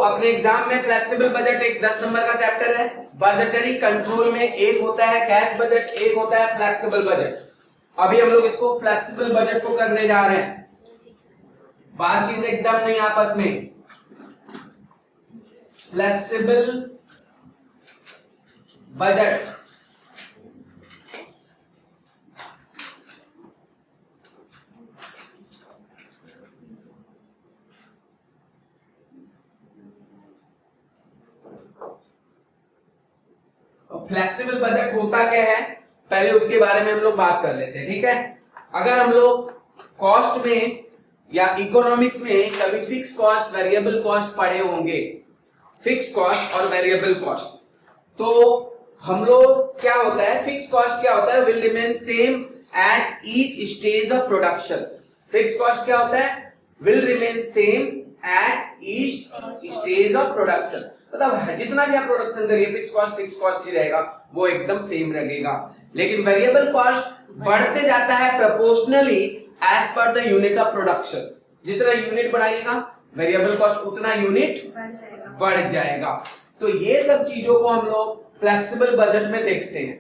अपने एग्जाम में flexible budget एक 10 नंबर का चैप्टर है। बजटरी कंट्रोल में एक होता है कैश बजट, एक होता है फ्लेक्सिबल बजट। अभी हम लोग इसको फ्लेक्सिबल बजट को करने जा रहे हैं। बातचीत एकदम नहीं आपस में। फ्लेक्सिबल बजट फ्लेक्सिबल बजट होता क्या है पहले उसके बारे में हम लोग बात कर लेते हैं, ठीक है। अगर हम लोग कॉस्ट में या इकोनॉमिक्स में कभी फिक्स कॉस्ट वेरिएबल कॉस्ट पढ़े होंगे, फिक्स कॉस्ट और वेरिएबल कॉस्ट, तो हम लोग क्या होता है, फिक्स कॉस्ट क्या होता है, will remain same at each stage of production. Fix cost क्या होता है, will remain same at each stage of production. मतलब जितना भी आप प्रोडक्शन करिए फिक्स कॉस्ट ही रहेगा, वो एकदम सेम लगेगा। लेकिन वेरिएबल कॉस्ट बढ़ते जाता है proportionally as per the unit of production. जितना यूनिट बढ़ाइएगा वेरिएबल कॉस्ट उतना यूनिट बढ़ जाएगा। तो ये सब चीजों को हम लोग फ्लेक्सिबल बजट में देखते हैं।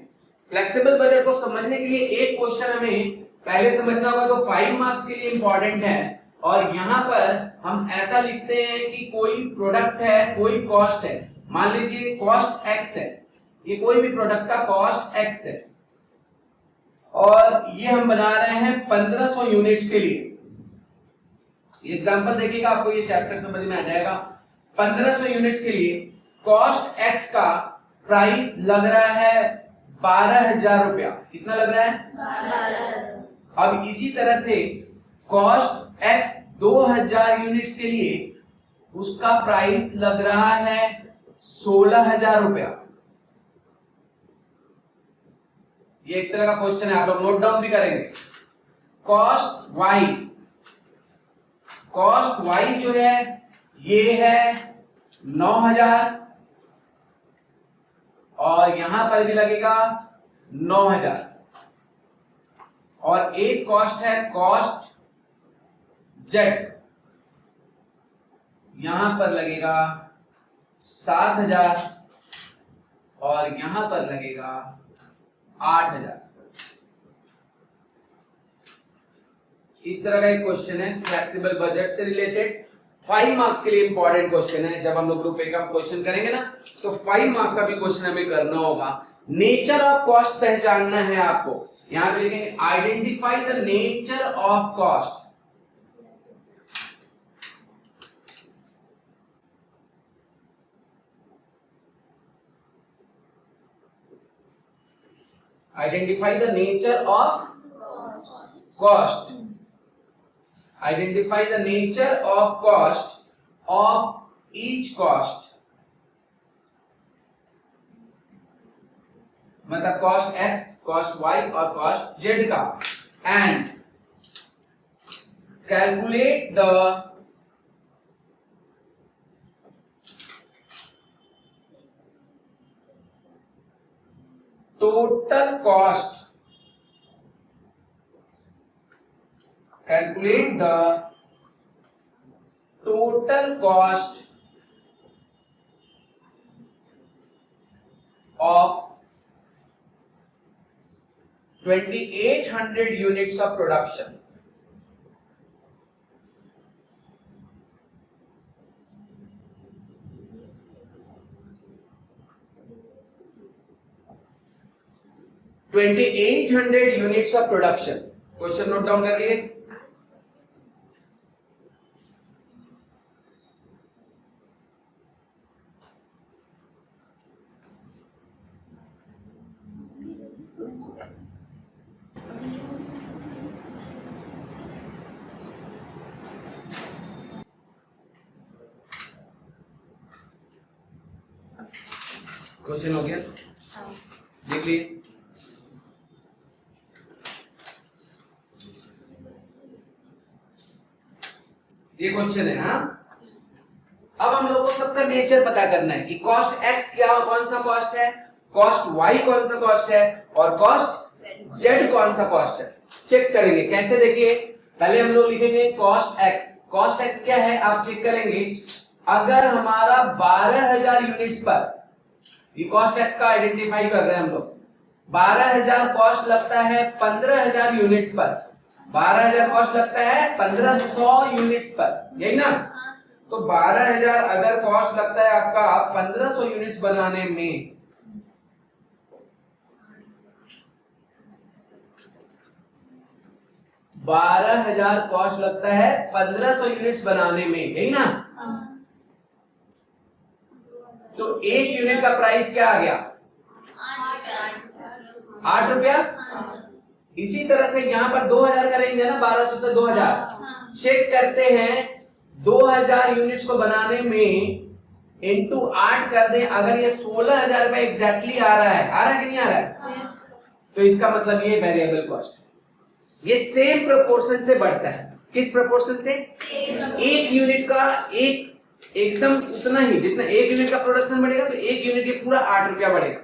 फ्लेक्सिबल बजट को समझने के लिए एक क्वेश्चन हमें पहले समझना होगा, तो 5 मार्क्स के लिए इंपॉर्टेंट है। और यहाँ पर हम ऐसा लिखते हैं कि कोई प्रोडक्ट है, कोई कॉस्ट है। मान लीजिए कॉस्ट एक्स है, ये कोई भी प्रोडक्ट का कॉस्ट एक्स है और ये हम बना रहे हैं 1500 यूनिट्स के लिए। एग्जांपल देखिएगा, आपको ये चैप्टर समझ में आ जाएगा। 1500 यूनिट्स के लिए कॉस्ट एक्स का प्राइस लग रहा है 12,000 रुपया। कितना लग रहा है? 12,000। अब इसी तरह से कॉस्ट एक्स 2000 यूनिट्स के लिए उसका प्राइस लग रहा है 16,000 रुपया। ये एक तरह का क्वेश्चन है, आप लोग नोट डाउन भी करेंगे। कॉस्ट वाई जो है ये है 9,000 और यहां पर भी लगेगा 9,000। और एक कॉस्ट है कॉस्ट जेड, यहां पर लगेगा 7,000 और यहां पर लगेगा 8,000। इस तरह का एक क्वेश्चन है फ्लेक्सिबल बजट से रिलेटेड। 5 मार्क्स के लिए इंपॉर्टेंट क्वेश्चन है। जब हम लोग ग्रुप ए का क्वेश्चन करेंगे ना, तो 5 मार्क्स का भी क्वेश्चन हमें करना होगा। नेचर ऑफ कॉस्ट पहचानना है आपको। यहां पे लिखेंगे identify the nature of cost. Identify the nature of cost. Identify the nature of cost of each cost. मतलब cost x, cost y और cost z का, and calculate the total cost. Calculate the total cost of 2,800 units of production. Units of production. Question note down कर लिए। Question हो गया, लिख लिए। ये क्वेश्चन है। हाँ, अब हम लोग को सबका नेचर पता करना है कि कॉस्ट एक्स क्या कौन सा कॉस्ट है, कॉस्ट वाई कौन सा कॉस्ट है और कॉस्ट जेड कौन सा कॉस्ट है। चेक करेंगे कैसे, देखिए पहले हम लोग लिखेंगे कॉस्ट एक्स। कॉस्ट एक्स क्या है आप चेक करेंगे, अगर हमारा 12,000 यूनिट्स पर, ये कॉस्ट एक्स का आइडेंटिफाई कर रहे हैं हम लोग, 12,000 कॉस्ट लगता है 15,000 यूनिट्स पर, 12,000 कॉस्ट लगता है 1500 यूनिट्स पर, यही ना? तो 12,000 अगर कॉस्ट लगता है आपका 1500 यूनिट्स बनाने में, 12,000 कॉस्ट लगता है 1500 यूनिट्स बनाने में, यही ना? तो एक यूनिट का प्राइस क्या आ गया? 8 रुपया। इसी तरह से यहाँ पर 2000 का रेंज है ना, 1200 से 2000। चेक करते हैं 2000 यूनिट्स को बनाने में इंटू 8 कर दें, अगर ये 16,000 रुपए एग्जैक्टली आ रहा है, आ रहा है कि नहीं आ रहा है? तो इसका मतलब ये वेरिएबल कॉस्ट, ये सेम प्रोपोर्शन से बढ़ता है। किस प्रोपोर्शन से? एक यूनिट का एकदम उतना ही, जितना एक यूनिट का प्रोडक्शन बढ़ेगा तो एक यूनिट के पूरा 8 रुपया बढ़ेगा।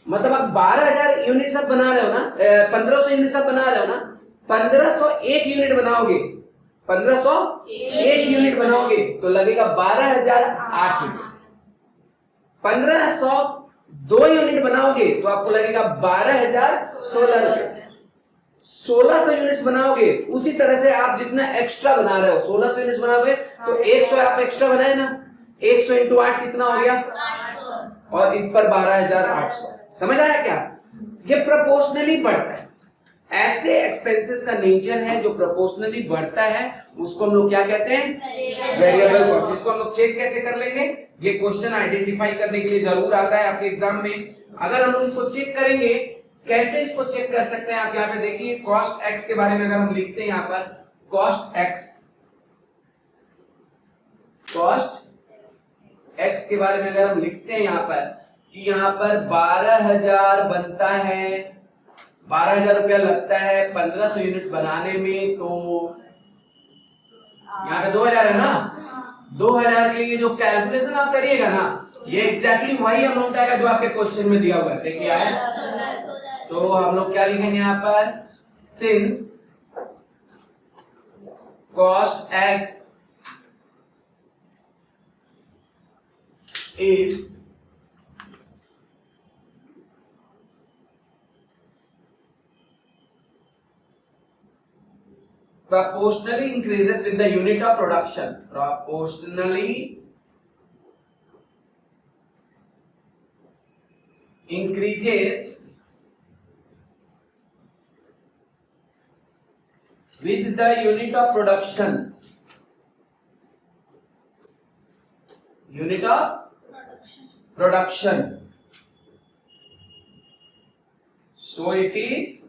मतलब आप 12,000 यूनिट सब बना रहे हो ना, 1500 यूनिट सब बना रहे हो ना, 1501 यूनिट बनाओगे, 1501 यूनिट बनाओगे तो लगेगा 12,008 रुपये। 1502 यूनिट बनाओगे तो आपको लगेगा 12,016 रुपये। 1600 यूनिट्स बनाओगे, उसी तरह से आप जितना एक्स्ट्रा बना रहे हो, 1600 यूनिट्स बनाओगे तो 100 आप एक्स्ट्रा बनाए ना, 100 इंटू 8 कितना हो गया? और इस पर 12,800। समझ आया क्या? ये प्रोपोर्शनली बढ़ता है। ऐसे एक्सपेंसेस का नेचर है जो प्रोपोर्शनली बढ़ता है, उसको हम लोग क्या कहते हैं? Variable cost. इसको हम लोग चेक कैसे कर लेंगे? ये क्वेश्चन आइडेंटिफाई करने के लिए जरूर आता है आपके एग्जाम में। अगर हम लोग इसको चेक करेंगे, कैसे इसको चेक कर सकते हैं? आप यहाँ पे देखिए, कॉस्ट एक्स के बारे में अगर हम लिखते हैं यहाँ पर, कॉस्ट एक्स के बारे में अगर हम लिखते हैं यहाँ पर कि यहाँ पर 12,000 बनता है, 12,000 रुपया लगता है 1500 यूनिट्स बनाने में, तो यहाँ पे 2,000 है ना, 2,000 के लिए जो कैलकुलेशन आप करिएगा ना, ये एग्जैक्टली वही अमाउंट आएगा जो आपके क्वेश्चन में दिया हुआ है। देखिए आया, तो हम लोग क्या लिखेंगे यहाँ पर? Since cost x is proportionally increases with the unit of production, proportionally increases with the unit of production, so it is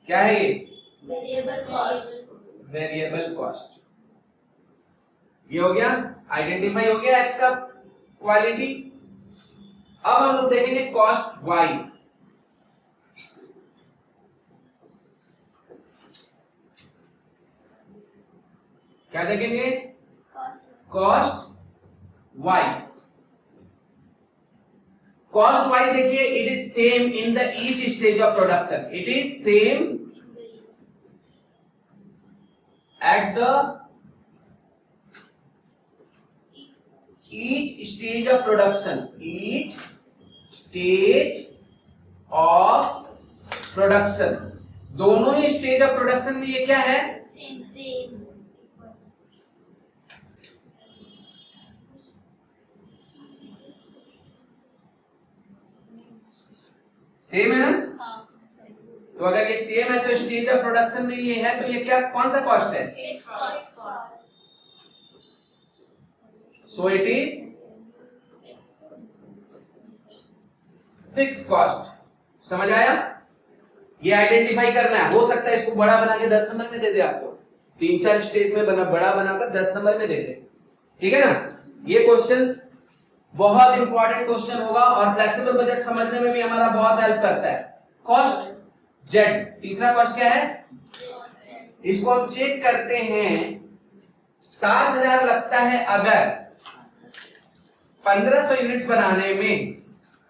क्या है ये? Variable cost. ये हो गया, आइडेंटिफाई हो गया एक्स का क्वालिटी। अब हम लोग देखेंगे कॉस्ट वाई। क्या देखेंगे? Cost Y. कॉस्ट वाई देखिए, it is same in the each stage of production, it is same at the each stage of production, each stage of production, दोनों ही स्टेज ऑफ प्रोडक्शन में ये क्या है? Same है ना? तो अगर ये सेम है तो स्टेज ऑफ प्रोडक्शन में ये है, तो ये क्या, कौन सा कॉस्ट है? So it is fix cost. समझ आया? ये आइडेंटिफाई करना है। हो सकता है इसको बड़ा बना के 10 नंबर में दे दे आपको, 3-4 स्टेज में बड़ा बनाकर 10 नंबर में दे दे, ठीक है ना? ये क्वेश्चंस बहुत इंपॉर्टेंट क्वेश्चन होगा और फ्लेक्सिबल बजट समझने में भी हमारा बहुत हेल्प करता है। कॉस्ट जेड, तीसरा कॉस्ट क्या है? इसको हम चेक करते हैं। 7,000 लगता है अगर 1500 यूनिट्स बनाने में,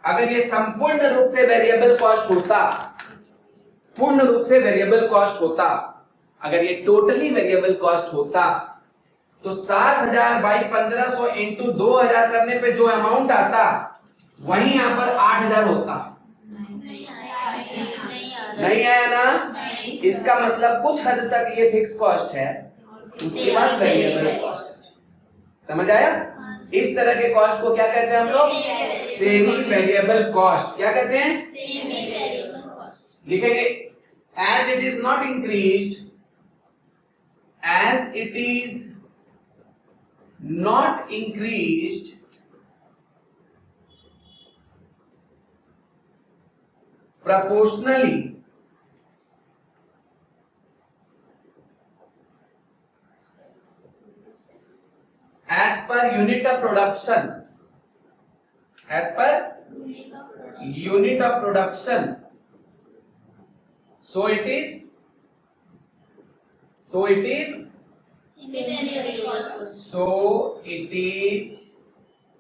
अगर ये संपूर्ण रूप से वेरिएबल कॉस्ट होता, पूर्ण रूप से वेरिएबल कॉस्ट होता, अगर ये टोटली वेरिएबल कॉस्ट होता, तो 7000 बाई 1500 इंटू 2000 करने पे जो अमाउंट आता वही यहाँ पर 8000 होता। नहीं आया ना? इसका मतलब कुछ हद तक ये फिक्स कॉस्ट है, उसके बाद वेरिएबल कॉस्ट। समझ आया? इस तरह के कॉस्ट को क्या कहते हैं हम लोग? Semi variable cost. क्या कहते हैं? Semi variable cost. लिखेंगे as it is not increased, as it is not increased proportionally as per unit of production, as per unit of production, so it is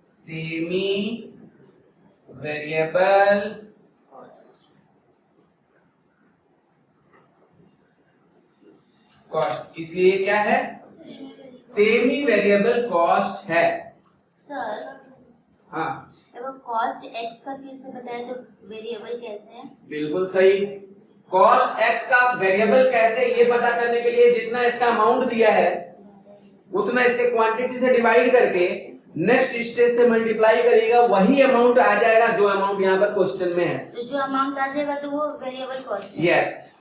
semi variable cost. इसलिए क्या है? Semi variable cost है। Sir हाँ, अब cost x का फिर से बताएं तो वेरिएबल कैसे है? बिल्कुल सही। कॉस्ट एक्स का वेरिएबल कैसे, ये पता करने के लिए जितना इसका अमाउंट दिया है उतना इसके क्वांटिटी से डिवाइड करके नेक्स्ट स्टेज से मल्टीप्लाई करिएगा, वही अमाउंट आ जाएगा जो अमाउंट यहाँ पर क्वेश्चन में है। तो जो अमाउंट आ जाएगा तो वो वेरिएबल कॉस्ट है। यस।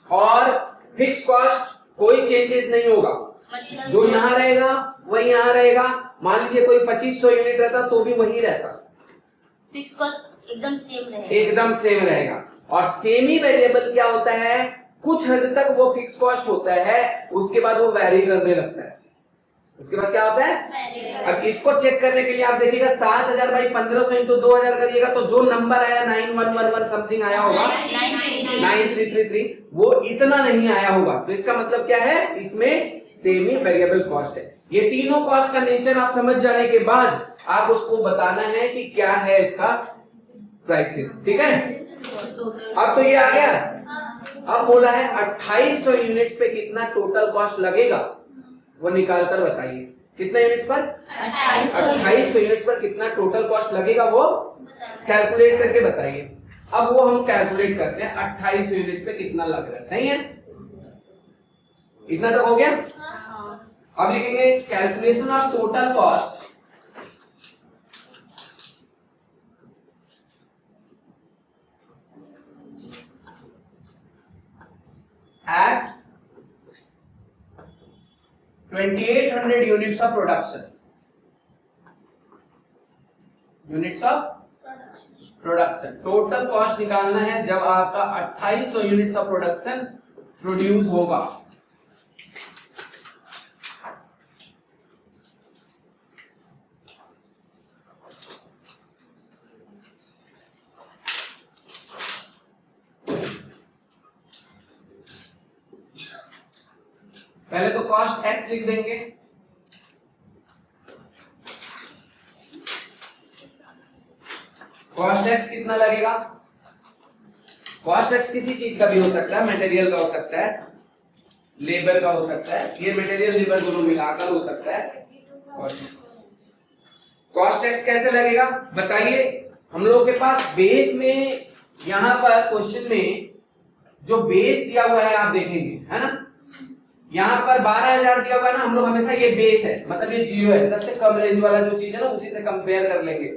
और फिक्स कॉस्ट कोई चेंजेस नहीं होगा, मतलब जो यहाँ रहेगा वही यहाँ रहेगा। मान लीजिए कोई 2500 यूनिट रहता तो भी वही रहता, फिक्स कॉस्ट एकदम सेम रहेगा। एकदम सेम रहेगा। और सेमी वेरिएबल क्या होता है? कुछ हद तक वो फिक्स कॉस्ट होता है, उसके बाद वो वैरी करने लगता है। उसके बाद क्या होता है? अब इसको चेक करने के लिए आप देखिएगा 7000 बाई 1500 इंटू 2000 करिएगा तो जो नंबर आया 9111 समथिंग आया होगा, 9333, वो इतना नहीं आया होगा। तो इसका मतलब क्या है? इसमें सेमी वेरिएबल कॉस्ट है। ये तीनों कॉस्ट का नेचर आप समझ जाने के बाद आप उसको बताना है कि क्या है इसका प्राइसेस। ठीक है? अब तो ये आ गया। अब बोला है 2800 यूनिट्स पे कितना टोटल कॉस्ट लगेगा, वो निकाल कर बताइए। कितना यूनिट्स पर? 2800 यूनिट्स पर कितना टोटल कॉस्ट लगेगा वो कैलकुलेट करके बताइए। अब वो हम कैलकुलेट करते हैं 2800 यूनिट्स पे कितना लग रहा है। सही है? इतना तक हो गया? अब लिखेंगे calculation of total cost at 2800 units of production, units of production। Total cost निकालना है जब आपका 2800 यूनिट्स ऑफ प्रोडक्शन प्रोड्यूस होगा। पहले तो कॉस्ट एक्स लिख देंगे, कॉस्ट एक्स कितना लगेगा? कॉस्ट एक्स किसी चीज का भी हो सकता है, मटेरियल का हो सकता है, लेबर का हो सकता है, ये मटेरियल लेबर दोनों मिलाकर हो सकता है। कॉस्ट एक्स कैसे लगेगा बताइए। हम लोगों के पास बेस में, यहां पर क्वेश्चन में जो बेस दिया हुआ है आप देखेंगे, है ना? यहाँ पर 12000 दिया हुआ है ना, हम लोग हमेशा ये बेस है, मतलब ये जीरो है, सबसे कम रेंज वाला जो चीज है ना उसी से कंपेयर कर लेंगे।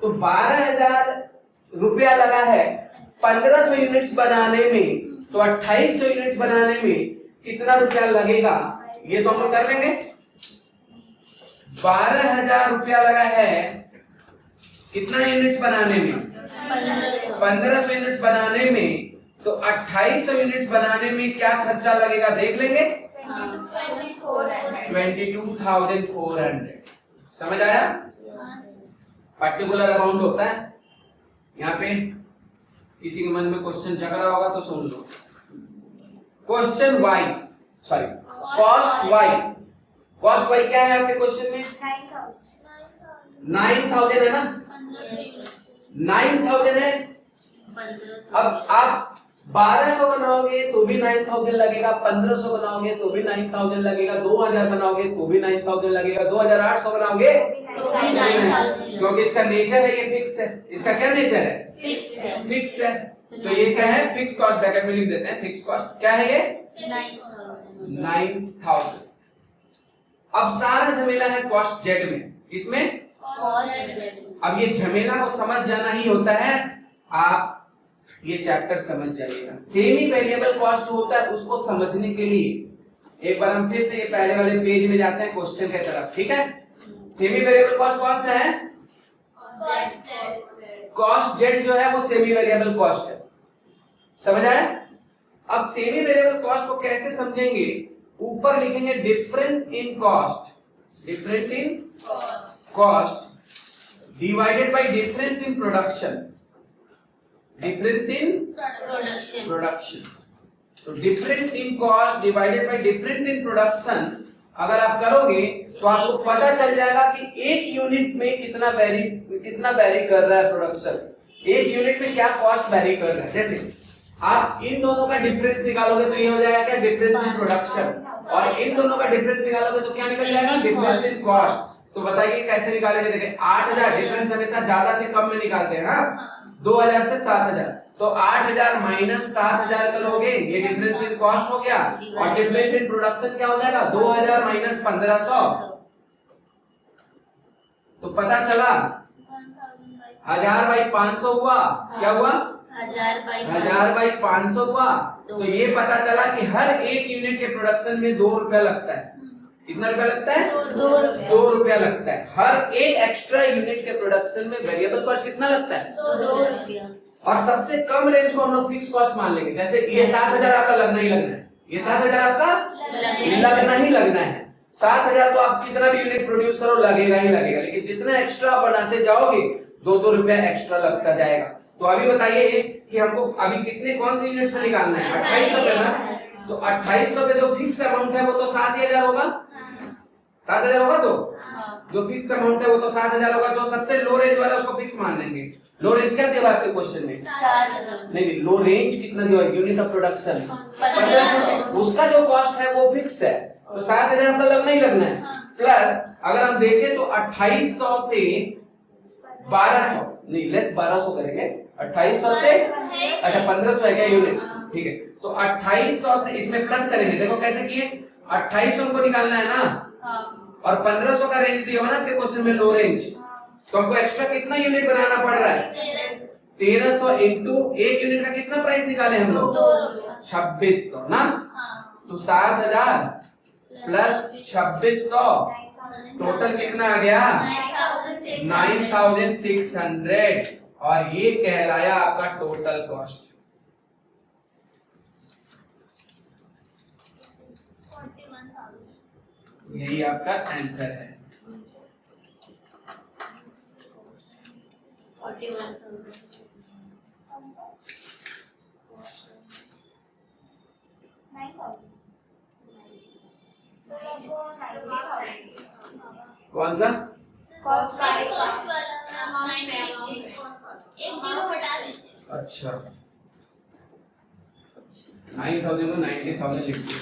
तो 12000 रुपया लगा है 1500 यूनिट्स बनाने में, तो 2800 यूनिट्स बनाने में कितना रुपया लगेगा ये तो हम लोग कर लेंगे। 12000 रुपया लगा है कितना यूनिट्स बनाने में? 1500 यूनिट्स बनाने में। तो 2800 यूनिट्स बनाने में क्या खर्चा लगेगा देख लेंगे। 22,400। समझ आया? पर्टिकुलर अमाउंट होता है। यहाँ पे किसी के मन में क्वेश्चन जग रहा होगा तो सुन लो। Question Y, sorry cost Y, cost Y क्या है आपके क्वेश्चन में? 9000 है ना? 9000 है। अब आप 1200 बनाओगे तो भी 9000 लगेगा, 1500 बनाओगे तो भी 9000 लगेगा, 2000 बनाओगे तो भी 9000 लगेगा, 2800 बनाओगे तो भी 9000, क्योंकि इसका नेचर है, ये फिक्स है। इसका क्या नेचर है? फिक्स है। फिक्स है। तो ये क्या है? फिक्स कॉस्ट, ब्रैकेट में लिख देते हैं फिक्स कॉस्ट। क्या है ये? 9000। अब सारा झमेला है कॉस्ट जेड में। इसमें कॉस्ट जेड। अब ये झमेला को समझ जाना ही होता है, आप ये चैप्टर समझ जाइएगा। सेमी वेरिएबल कॉस्ट जो होता है उसको समझने के लिए एक बार हम फिर से ये पहले वाले पेज में जाते हैं क्वेश्चन की तरफ, ठीक है? सेमी वेरिएबल कॉस्ट कौन सा है? कॉस्ट जेड जो है वो सेमी वेरिएबल कॉस्ट है। समझ आया? अब सेमी वेरिएबल कॉस्ट को कैसे समझेंगे? ऊपर लिखेंगे difference in cost, difference in cost divided by difference in production, difference in production. तो difference in cost divided by difference in production अगर आप करोगे तो आपको पता चल जाएगा कि एक यूनिट में कितना वेरी कर रहा है प्रोडक्शन, एक यूनिट में क्या कॉस्ट वेरी कर रहा है। जैसे आप इन दोनों का डिफरेंस निकालोगे तो ये हो जाएगा क्या? Difference in production. और इन दोनों का डिफरेंस निकालोगे तो क्या निकल जाएगा? Difference in cost. तो बताइए कैसे निकालेंगे? देखिए 8000 डिफरेंस हमेशा ज्यादा से कम में निकालते हैं, हाँ? 2000 से 7000, तो 8000 माइनस 7000 करोगे, ये डिफरेंस इन कॉस्ट हो गया। और डिफरेंस इन प्रोडक्शन क्या हो जाएगा? 2000 माइनस 1500। तो पता चला 1000 बाई 500 हुआ। क्या हुआ? 1000 बाई 500 हुआ। तो ये पता चला कि हर एक यूनिट के प्रोडक्शन में 2 रुपया लगता है। कितना रुपया लगता है? 2 रुपया लगता है। हर एक एक्स्ट्रा यूनिट के प्रोडक्शन में वेरिएबल कॉस्ट कितना लगता है? 2 रुपया। और सबसे कम रेंज को हम लोग फिक्स कॉस्ट मान लेंगे। जैसे ये 7000 आपका लगना ही लगना है, ये 7000 आपका लगना ही लगना है। 7000 तो आप कितना भी यूनिट प्रोड्यूस करो लगेगा ही लगेगा, लेकिन जितना एक्स्ट्रा बनाते जाओगे 2-2 रुपया एक्स्ट्रा लगता जाएगा। तो अभी बताइए कि हमको अभी कितने कौन से यूनिट्स में निकालना है? 2800 पे ना। तो 2800 पे जो फिक्स अमाउंट है वो तो 7000 होगा। 7000 होगा। तो जो फिक्स अमाउंट है वो तो 7000 होगा। जो सबसे लो रेंज वाला उसको फिक्स मान लेंगे। लो रेंज क्या दिया आपके क्वेश्चन में? 7000। नहीं, लो रेंज कितना दिया? Unit of production 1500। उसका जो कॉस्ट है वो फिक्स है, तो 7000 का लगना ही लगना है। प्लस अगर हम देखें तो 2800 से 1200 नहीं, लेस 1200 करेंगे। 2800 से अच्छा 1500 है क्या यूनिट? ठीक है, तो 2800 से इसमें प्लस करेंगे। देखो कैसे किए? 2800 हमको निकालना है ना, और 1500 का रेंज दिया हुआ ना आपके क्वेश्चन में, लो रेंज। तो हमको एक्स्ट्रा कितना यूनिट बनाना पड़ रहा है? 1300 इंटू एक यूनिट का कितना प्राइस निकाले हम लोग? 2600 ना। तो 7000 प्लस 2600 टोटल कितना आ गया? 9600। और ये कहलाया आपका टोटल कॉस्ट। यही आपका आंसर है। 41,000। कौन सा? कॉस्ट वाला एक जीरो हटा दीजिए। अच्छा 9000 को 90,000 लिख दिया।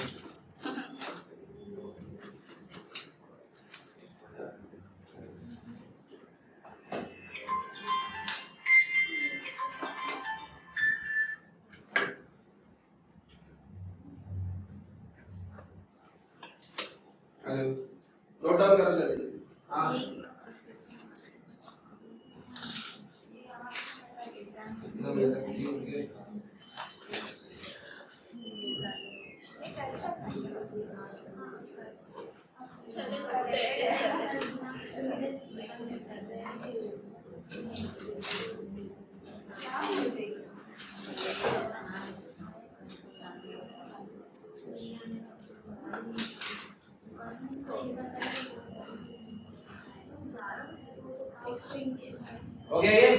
नोट डाउन करो जल्दी। हाँ हो गया ये?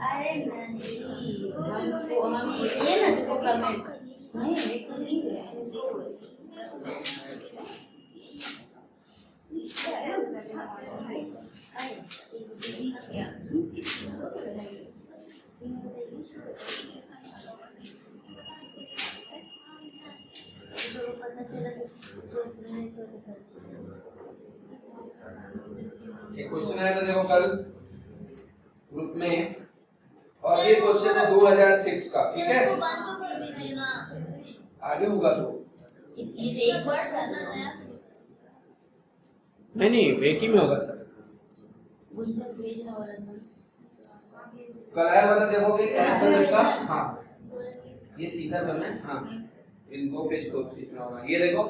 अरे नहीं हम ये ना देखो कमेंट नहीं एक तो नहीं पता चला तो सुनने से सर्च ये क्वेश्चन आया था देखो कल ग्रुप में, और ये क्वेश्चन है 2006 का, ठीक है। आगे होगा तो नहीं एक ही में होगा सर। कल आया हुआ था देखोगे एस्पेक्ट का, हाँ ये सीधा समय, हाँ इन दो पेज को लिखना होगा। ये देखो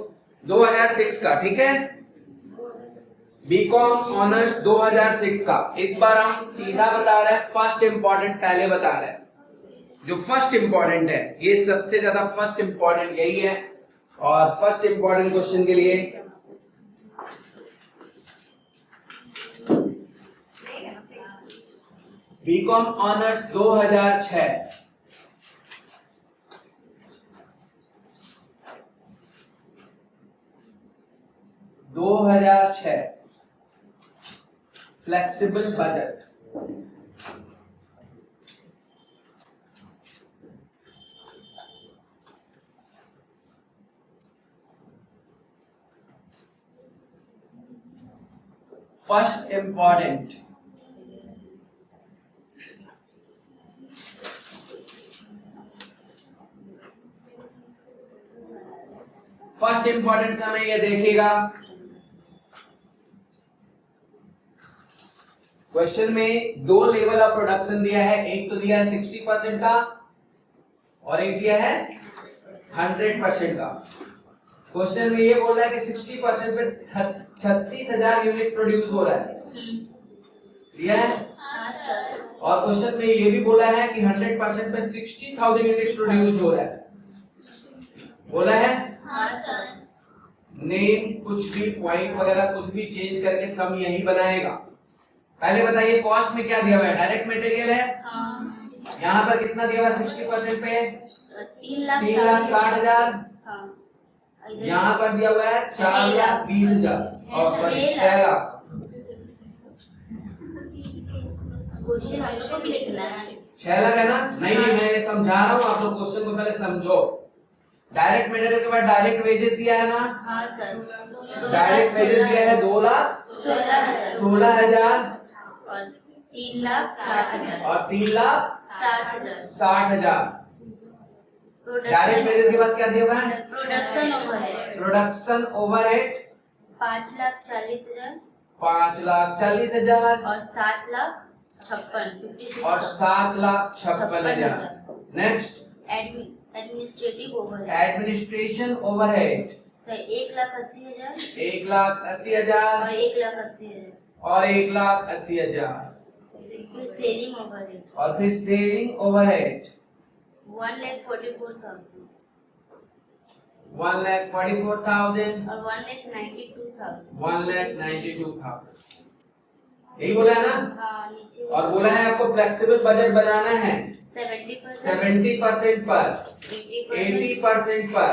2006 का, ठीक है, बीकॉम ऑनर्स 2006 का। इस बार हम सीधा बता रहे हैं, फर्स्ट इंपॉर्टेंट पहले बता रहे हैं। जो फर्स्ट इंपॉर्टेंट है, ये सबसे ज्यादा फर्स्ट इंपॉर्टेंट यही है। और फर्स्ट इंपॉर्टेंट क्वेश्चन के लिए BCom honours 2006, flexible budget. First important समय ये देखिएगा, क्वेश्चन में दो लेवल ऑफ प्रोडक्शन दिया है। एक तो दिया है 60% का और एक दिया है 100% का। क्वेश्चन में ये बोल रहा है कि 60% पे 36,000 यूनिट प्रोड्यूस हो रहा है, दिया है। और क्वेश्चन में ये भी बोला है कि 100% पे 60,000 यूनिट प्रोड्यूस हो रहा है, बोला है। नेम कुछ भी पॉइंट वगैरह कुछ भी चेंज करके सम यही बनाएगा। पहले बताइए कॉस्ट में क्या दिया हुआ है, डायरेक्ट मटेरियल है। यहाँ पर कितना दिया हुआ है 60% पे 3,60,000। यहाँ पर दिया हुआ है 4,20,000 और सॉरी 6 लाख। क्वेश्चन हमको भी लिखना है 6 लाख है ना? नहीं नहीं मैं समझा रहा हूँ, आप लोग क्वेश्चन को पहले समझो। डायरेक्ट मटेरियल के बाद डायरेक्ट वेजेस दिया है ना? हाँ सर। डायरेक्ट वेजेस दिया है 2,16,000 और 3,60,000 और 3,60,000। 60,000। डायरेक्ट वेजेस के बाद क्या दिया हुआ है? Production overhead. प्रोडक्शन ओवरहेड 5,40,000 5,40,000 और 7,56,000 और 7,56,000। Next administrative overhead. Administration overhead sir 1,80,000 1,80,000 और 1,80,000 और 1,80,000 फिर सेलिंग ओवरहेड और फिर सेलिंग ओवरहेड 1,44,000 1,44,000 और 1,92,000 1,92,000। यही बोला है ना? हाँ नीचे और बोला है आपको फ्लेक्सिबल बजट बनाना है 70% पर 80% 80% पर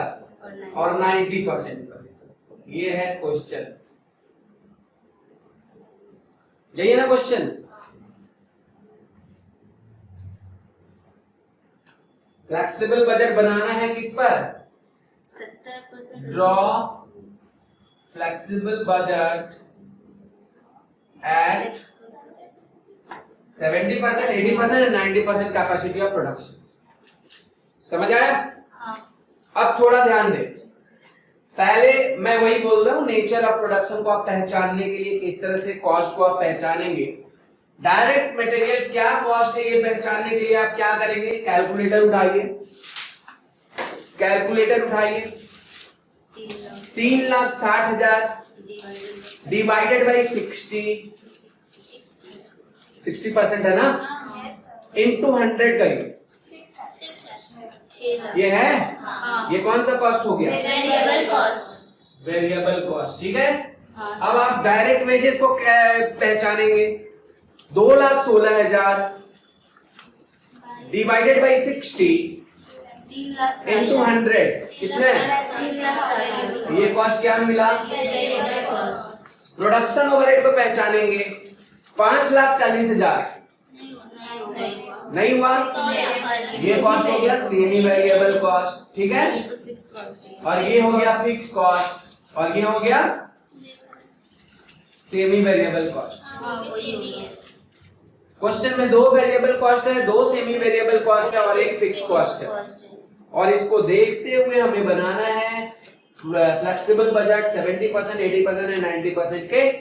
और 90% पर। ये है क्वेश्चन, यही है ना क्वेश्चन? फ्लेक्सिबल बजट बनाना है किस पर? 70%। Draw flexible budget at 70%, 80% and 90% capacity of production. समझ आया? हाँ। अब थोड़ा ध्यान दे, पहले मैं वही बोल रहा हूँ, नेचर ऑफ प्रोडक्शन को आप पहचानने के लिए किस तरह से कॉस्ट को आप पहचानेंगे। डायरेक्ट मटेरियल क्या कॉस्ट है ये पहचानने के लिए आप क्या करेंगे, कैलकुलेटर उठाइए, कैलकुलेटर उठाइए। 3,60,000 डिवाइडेड बाई 60% है ना, इंटू 100 करिए। ये है, ये कौन सा कॉस्ट हो गया, वेरिएबल कॉस्ट। वेरिएबल कॉस्ट, ठीक है। अब आप डायरेक्ट वेजेस को पहचानेंगे। 2,16,000 डिवाइडेड बाई 60 इंटू 100 कितने, ये कॉस्ट क्या मिला, प्रोडक्शन ओवरहेड को पहचानेंगे। 5,40,000 नहीं हुआ, ये कॉस्ट हो गया सेमी वेरिएबल कॉस्ट, ठीक है। और ये हो गया फिक्स कॉस्ट, और ये हो गया सेमी वेरिएबल कॉस्ट। क्वेश्चन में 2 वेरिएबल कॉस्ट है, 2 सेमी वेरिएबल कॉस्ट है और 1 फिक्स कॉस्ट है। और इसको देखते हुए हमें बनाना है फ्लेक्सिबल बजट 70%, 80% एंड 90% के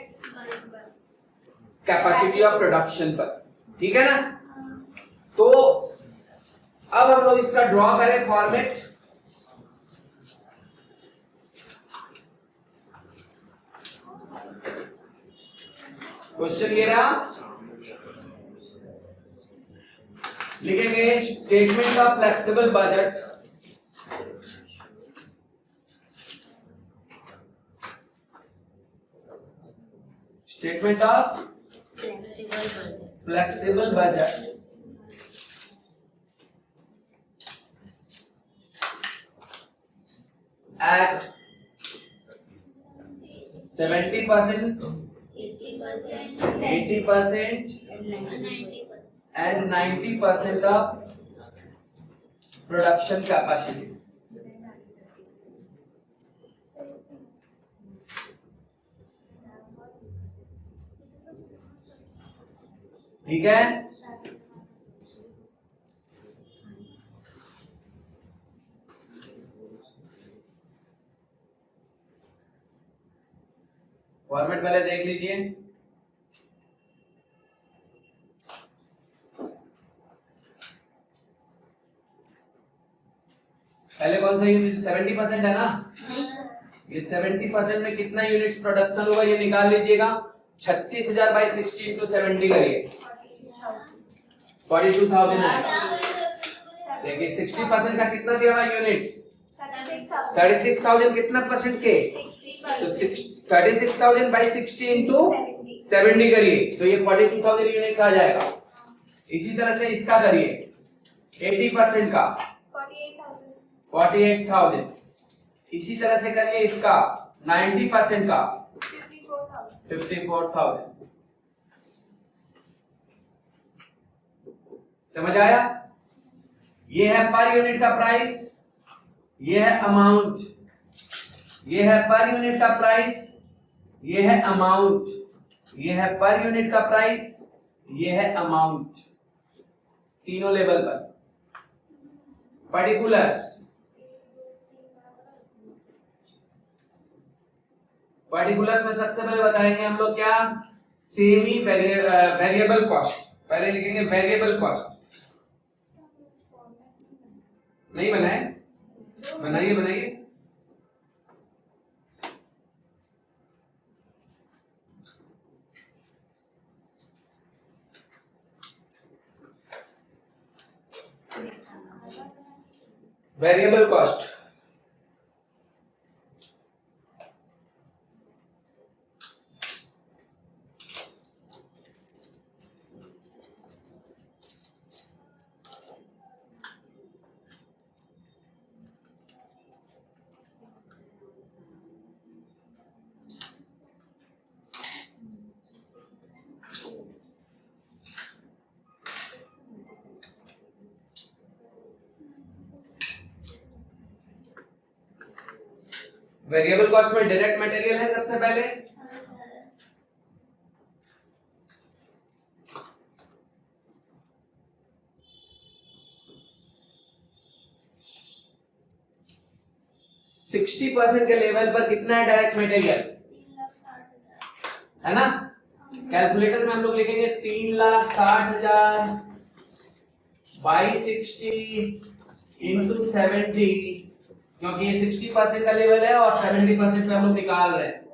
कैपेसिटी ऑफ प्रोडक्शन पर, ठीक है ना। तो अब हम लोग इसका ड्रॉ करें फॉर्मेट। क्वेश्चन ये रहा, लिखेंगे statement of flexible budget statement of flexible budget at 70%, 80% and 90% of production capacity. ठीक है। फॉर्मेट पहले देख लीजिए। पहले कौन सा यूनिट 70% है ना, ये 70% में कितना यूनिट्स प्रोडक्शन होगा ये निकाल लीजिएगा। 36,000 बाई 60 इंटू 70 करिए, 42,000 आएगा। देखिए 60% का कितना दिया हुआ यूनिट्स, 36,000 कितना परसेंट के, तो 36,000 बाई 60 इंटू 70 करिए तो ये 42,000 यूनिट्स आ जाएगा। इसी तरह से इसका करिए 80% का 48,000, इसी तरह से करिए इसका 90% का 54,000। समझ आया, ये है पर यूनिट का प्राइस, ये है अमाउंट, ये है पर यूनिट का प्राइस, ये है अमाउंट, ये है पर यूनिट का प्राइस, ये है अमाउंट, तीनों लेवल पर। पर्टिकुलर्स, पर्टिकुलर्स में सबसे पहले बताएंगे हम लोग क्या, सेमी वेरिएबल कॉस्ट। पहले लिखेंगे वेरिएबल कॉस्ट, नहीं बनाए, बनाइए बनाइए। वेरिएबल कॉस्ट, वेरिएबल कॉस्ट में डायरेक्ट मटेरियल है सबसे पहले, 60% के लेवल पर कितना है डायरेक्ट मटेरियल, है ना। कैलकुलेटर में हम लोग लिखेंगे 3,60,000 बाई 60 इंटू 70, क्योंकि ये 60% का लेवल है और 70% पे हम लोग निकाल रहे हैं,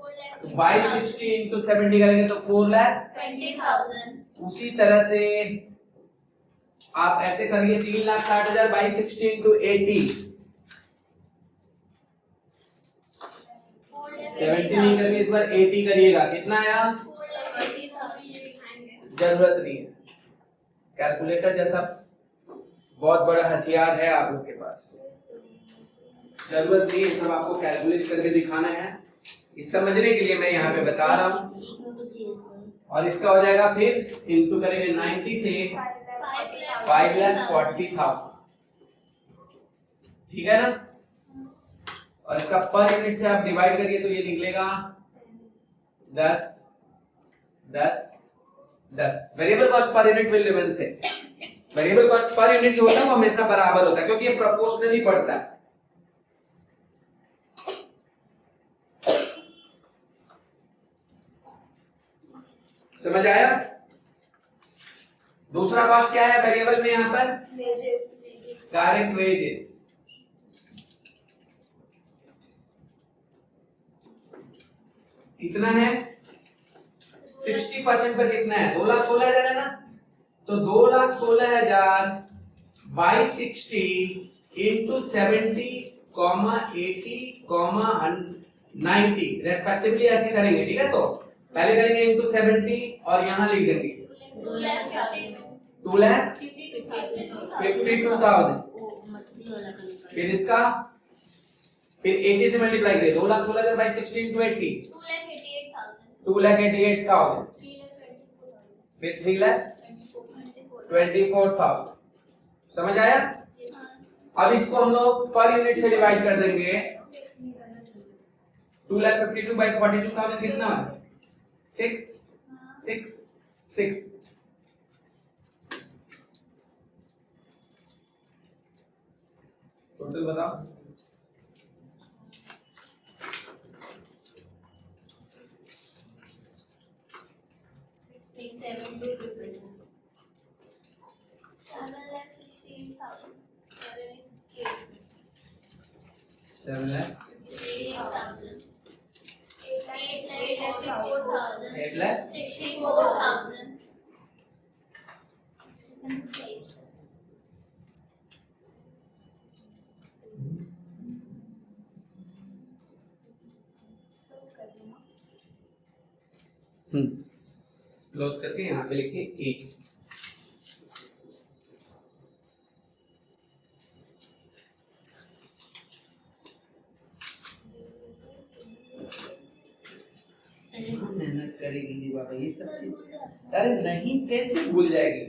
तो बाई 60 इंटू 70 करेंगे तो 4,20,000। उसी तरह से आप ऐसे करिए 3,60,000 बाई 60 इंटू 80, 70 नहीं करके इस बार 80 करिएगा, कितना आया, जरूरत नहीं है। कैलकुलेटर जैसा बहुत बड़ा हथियार है आप लोग के पास, जरूरत नहीं है, सब आपको कैलकुलेट करके दिखाना है। इस समझने के लिए मैं यहाँ पे बता रहा हूँ। और इसका हो जाएगा फिर इंटू करेंगे 90 से 5,40,000, ठीक है ना। और इसका पर यूनिट से आप डिवाइड करिए तो ये निकलेगा 10 10 10। Variable cost per unit will remain same. Variable cost per unit जो होता है वो हमेशा बराबर होता है, क्योंकि ये प्रोपोर्शनली बढ़ता है। समझ आया। दूसरा कॉस्ट क्या है वेरिएबल में, यहां पर डायरेक्ट वेजेस। कितना है, 60% पर कितना है, 2,16,000 है ना, तो 2,16,000 बाई 60 इंटू 70, 80, 90 रेस्पेक्टिवली ऐसे करेंगे, ठीक है। तो पहले करेंगे इंटू 70 और यहां लिख देंगे 2,52,000। फिर इसका फिर 80 से मल्टीप्लाई करिए, 2,16,000 बाई 60 इंटू 80, 2,88,000। फिर 3,24,000। समझ आया। अब इसको हम लोग पर यूनिट से डिवाइड कर देंगे। 2,52,000 बाई 42,000 कितना है, 6 6 6। टोटल बताओ, 7,68,000, 8,64,000। क्लोज करके यहाँ पे लिखिए 8। मेहनत करेगी बाबा ये सब चीज, अरे नहीं कैसे भूल जाएगी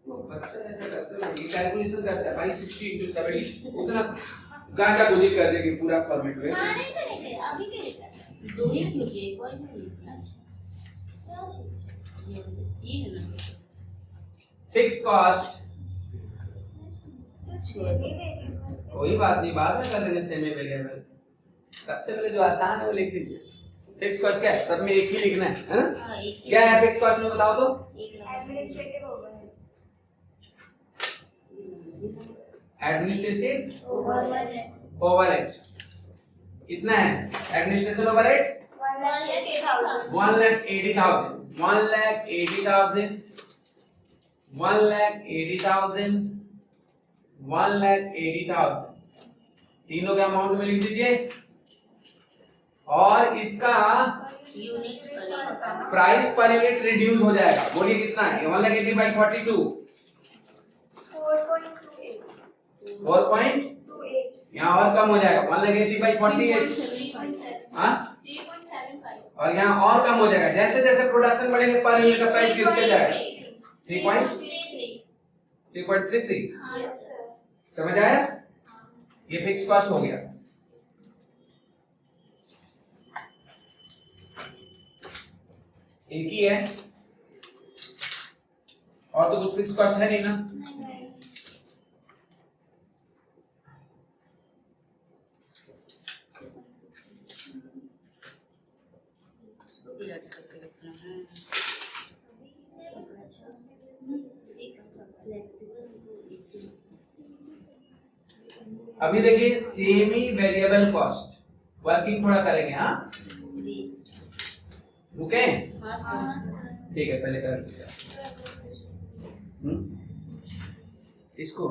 वो बच्चा, ऐसा करते हैं ये कैलकुलेशन करता है भाई 60 into 70 उतना गांजा गुजी कर देगी पूरा फॉर्मेट में। हां नहीं करेंगे अभी के लिए दो ही लीजिए, एक और नहीं। अच्छा ये है ना फिक्स कॉस्ट, कोई बात नहीं बाद में कर देंगे सेमी वेरिएबल। सबसे पहले जो आसान है वो लिख दीजिए। फिक्स कॉस्ट क्या है, सब में एक ही लिखना है ना। हां एक क्या है फिक्स कॉस्ट में बताओ तो, एडमिनिस्ट्रेटिव एडमिनिस्ट्रेटिव ओवरहेड। ओवरहेड कितना है, एडमिनिस्ट्रेशन ओवरहेड 1,80,000। 1,80,000 1,80,000 1,80,000 1,80,000 तीनों के अमाउंट में लिख दीजिए। और इसका unit price per unit reduce हो जाएगा, बोलिए कितना है, 1,80,000 बाई 42 4.28, यहाँ और कम हो जाएगा 1,80,000 बाई 48, हाँ 3.75 और यहाँ और कम हो जाएगा, जैसे जैसे प्रोडक्शन बढ़ेंगे पर यूनिट का प्राइस गिरते जाएगा 3.33। हां सर समझ आया, ये फिक्स कॉस्ट हो गया। एक ही है और तो कुछ फिक्स कॉस्ट है नहीं ना। अभी देखिए सेमी वेरिएबल कॉस्ट वर्किंग थोड़ा करेंगे। हाँ रुके, ठीक है पहले कर लीजिए। इसको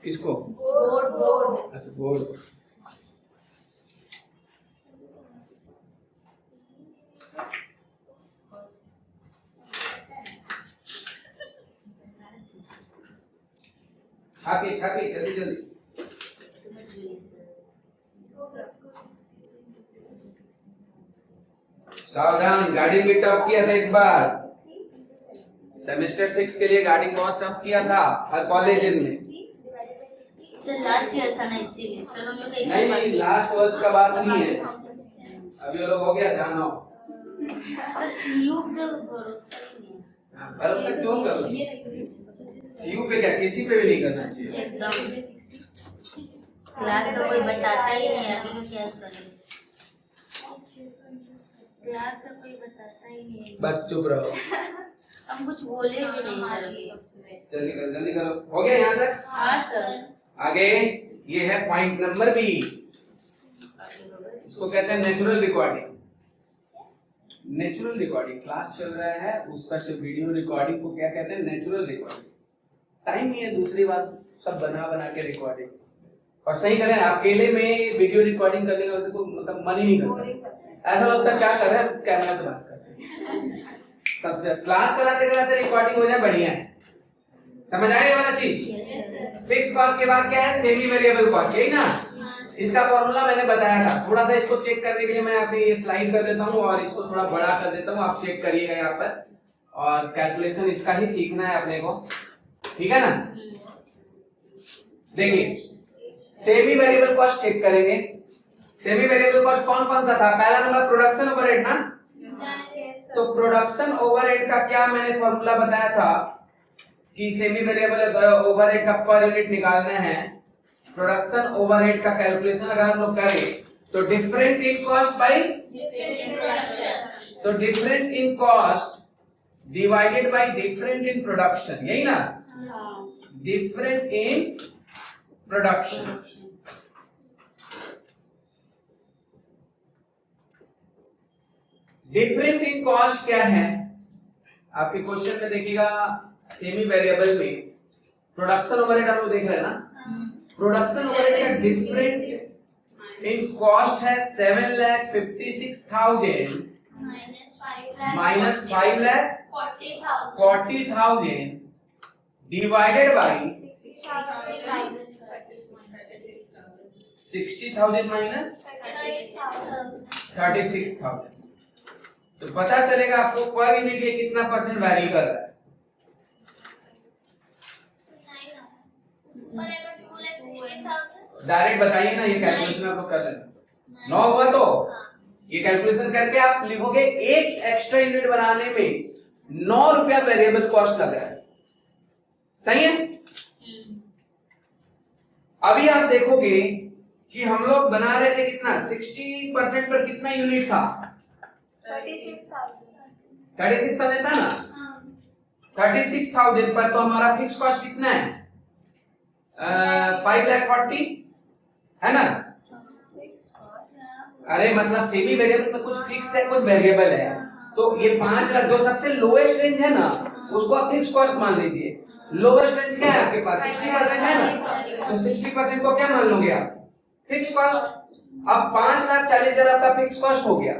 किसको? बोर्ड। अच्छा बोर्ड। छापिए छापिए जल्दी जल्दी। सावधान, गार्डिंग भी टफ किया था इस बार। सेमेस्टर 6 के लिए गार्डिंग बहुत टफ किया था हर कॉलेजेस में। सर लास्ट ईयर था ना, इसीलिए सर हम लोग नहीं नहीं, लास्ट वर्ष का बात नहीं है, अभी वो लोग हो गया ध्यान हो। सर सीयू से भरोसा ही नहीं है। भरोसा क्यों करो? सीयू पे क्या, किसी पे भी नहीं करना चाहिए एकदम। क्लास का कोई बताता ही नहीं, आगे का क्या करें? क्लास का कोई बताता ही नहीं। बस चुप रहो। हम कुछ बोले भी नहीं सर अभी। जल्दी करो। हो गया यहाँ तक? हाँ सर। आगे ये है पॉइंट नंबर बी, इसको कहते हैं natural recording. Natural recording class चल रहा है, उस पर से वीडियो रिकॉर्डिंग को क्या कहते हैं? Natural recording. टाइम नहीं है, दूसरी बात सब बना के रिकॉर्डिंग। और सही करें, अकेले में वीडियो रिकॉर्डिंग करने का तो मतलब मन ही नहीं करता, ऐसा लगता है क्या कर रहे हैं, कैमरा से बात कर रहे हैं। सबसे क्लास कराते कराते रिकॉर्डिंग हो जाए बढ़िया है। समझ आए ये वाला चीज? फिक्स कॉस्ट के बाद क्या है? सेमी वेरिएबल कॉस्ट, यही ना? इसका फॉर्मूला मैंने बताया था, थोड़ा सा इसको चेक करने के लिए मैं अपनी ये स्लाइड कर देता हूँ और इसको थोड़ा बड़ा कर देता हूँ, आप चेक करिएगा यहाँ पर। और कैलकुलेशन इसका ही सीखना है अपने को, ठीक है ना? देखिए सेमी वेरिएबल कॉस्ट चेक करेंगे। सेमी वेरिएबल कॉस्ट कौन कौन सा था? पहला नंबर प्रोडक्शन ओवरहेड ना? तो प्रोडक्शन ओवरहेड का क्या मैंने फॉर्मूला बताया था कि सेमी वेरिएबल ओवरहेड का पर यूनिट निकालना है। प्रोडक्शन ओवरहेड का कैलकुलेशन अगर हम लोग करें तो डिफरेंट इन कॉस्ट बाय, तो different in cost divided by different in production, यही ना? Different in production. Different in cost क्या है? आपके क्वेश्चन में देखिएगा सेमी वेरिएबल में प्रोडक्शन ओवरहेड हम लोग देख रहे हैं ना? प्रोडक्शन ओवरहेड का डिफरेंट इन कॉस्ट है 7,56,000 माइनस 5,40,000 डिवाइडेड बाय 60,000 माइनस 36,000। तो पता चलेगा आपको पर यूनिट ये कितना परसेंट वैरी कर रहा है। डायरेक्ट बताइए ना, ये कैलकुलेशन आप लोग कर लेना। 9 हुआ तो ये कैलकुलेशन करके आप लिखोगे एक एक्स्ट्रा यूनिट बनाने में 9 रुपया वेरिएबल कॉस्ट लग रहा है, सही है? अभी आप देखोगे कि हम लोग बना रहे थे कितना, 60% पर कितना यूनिट था? 36,000 था ना? 36,000 पर तो हमारा फिक्स कॉस्ट कितना है? 5,40,000 है ना? अरे मतलब सेमी वेरिएबल में कुछ फिक्स है कुछ वेरिएबल है, तो ये 5 लाख जो सबसे लोएस्ट रेंज है ना उसको आप फिक्स कॉस्ट मान लीजिए। लोएस्ट रेंज क्या है आपके पास? 60% है ना? तो 60% को क्या मान लोगे आप? Fix cost. अब 5,40,000 आपका फिक्स कॉस्ट हो गया।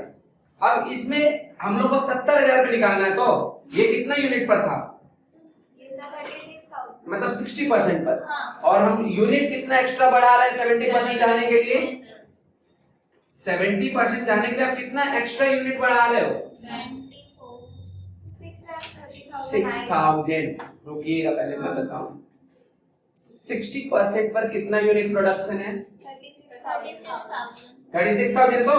अब इसमें हम लोग को 70,000 पे निकालना है, तो ये कितना यूनिट पर था? मतलब 60% पर। और हम यूनिट कितना एक्स्ट्रा बढ़ा रहे हैं 70% जाने के लिए? 70% जाने के लिए आप कितना एक्स्ट्रा यूनिट बढ़ा रहे हो? 6,000। रुकिएगा पहले मैं बताऊं। 60% पर कितना यूनिट प्रोडक्शन है? 36,000 को।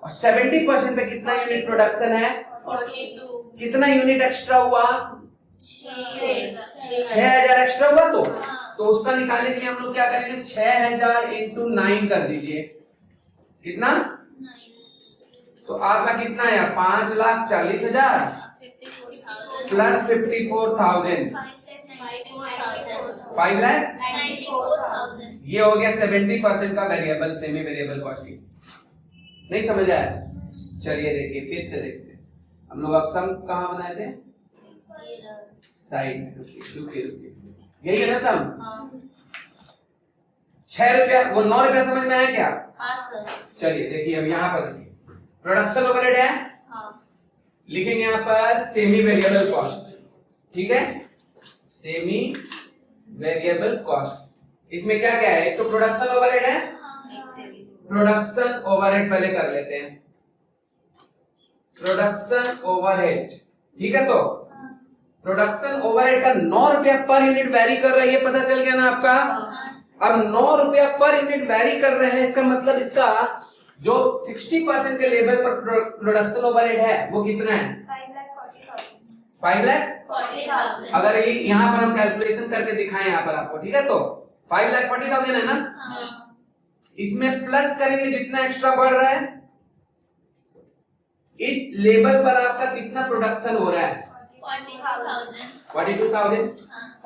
और 70% पे कितना यूनिट प्रोडक्शन है? 42। कितना यूनिट एक्स्ट्रा हुआ? 6,000 एक्स्ट्रा हुआ। तो उसका निकालने के लिए हम लोग क्या करेंगे? 6,000 इंटू 9 कर दीजिए। कितना? तो आपका कितना आया 5,40,000 प्लस 54,000 5 लाख। ये हो गया 70% का वेरिएबल सेमी वेरिएबल कॉस्टिंग। नहीं समझ आया? चलिए देखिए फिर से देखते हैं। हम लोग अब सम कहाँ बनाए थे? साइड में। रुकिए यही है ना सम? 6 रुपया वो 9 रुपया समझ में आया क्या? हाँ सर। चलिए देखिए अब यहाँ पर प्रोडक्शन ओवरहेड है, लिखेंगे यहाँ पर सेमी वेरिएबल कॉस्ट। ठीक है, सेमी वेरिएबल कॉस्ट। इसमें क्या क्या है? एक तो प्रोडक्शन ओवरहेड है, प्रोडक्शन ओवरहेड पहले कर लेते हैं। प्रोडक्शन ओवरहेड, ठीक है, तो प्रोडक्शन ओवरहेड का 9 रुपया पर यूनिट वेरी कर रहा है, ये पता चल गया ना आपका। अब 9 रुपया पर यूनिट वेरी कर रहे हैं, इसका मतलब इसका जो 60% के लेवल पर प्रोडक्शन ओवरहेड है वो कितना है? 5,40,000। अगर ये यहाँ पर हम कैलकुलेशन करके दिखाएं यहाँ पर आपको, ठीक है, तो 5,40,000 है ना। इसमें प्लस करेंगे जितना एक्स्ट्रा बढ़ रहा है, इस लेवल पर आपका कितना प्रोडक्शन हो रहा है? 42,000।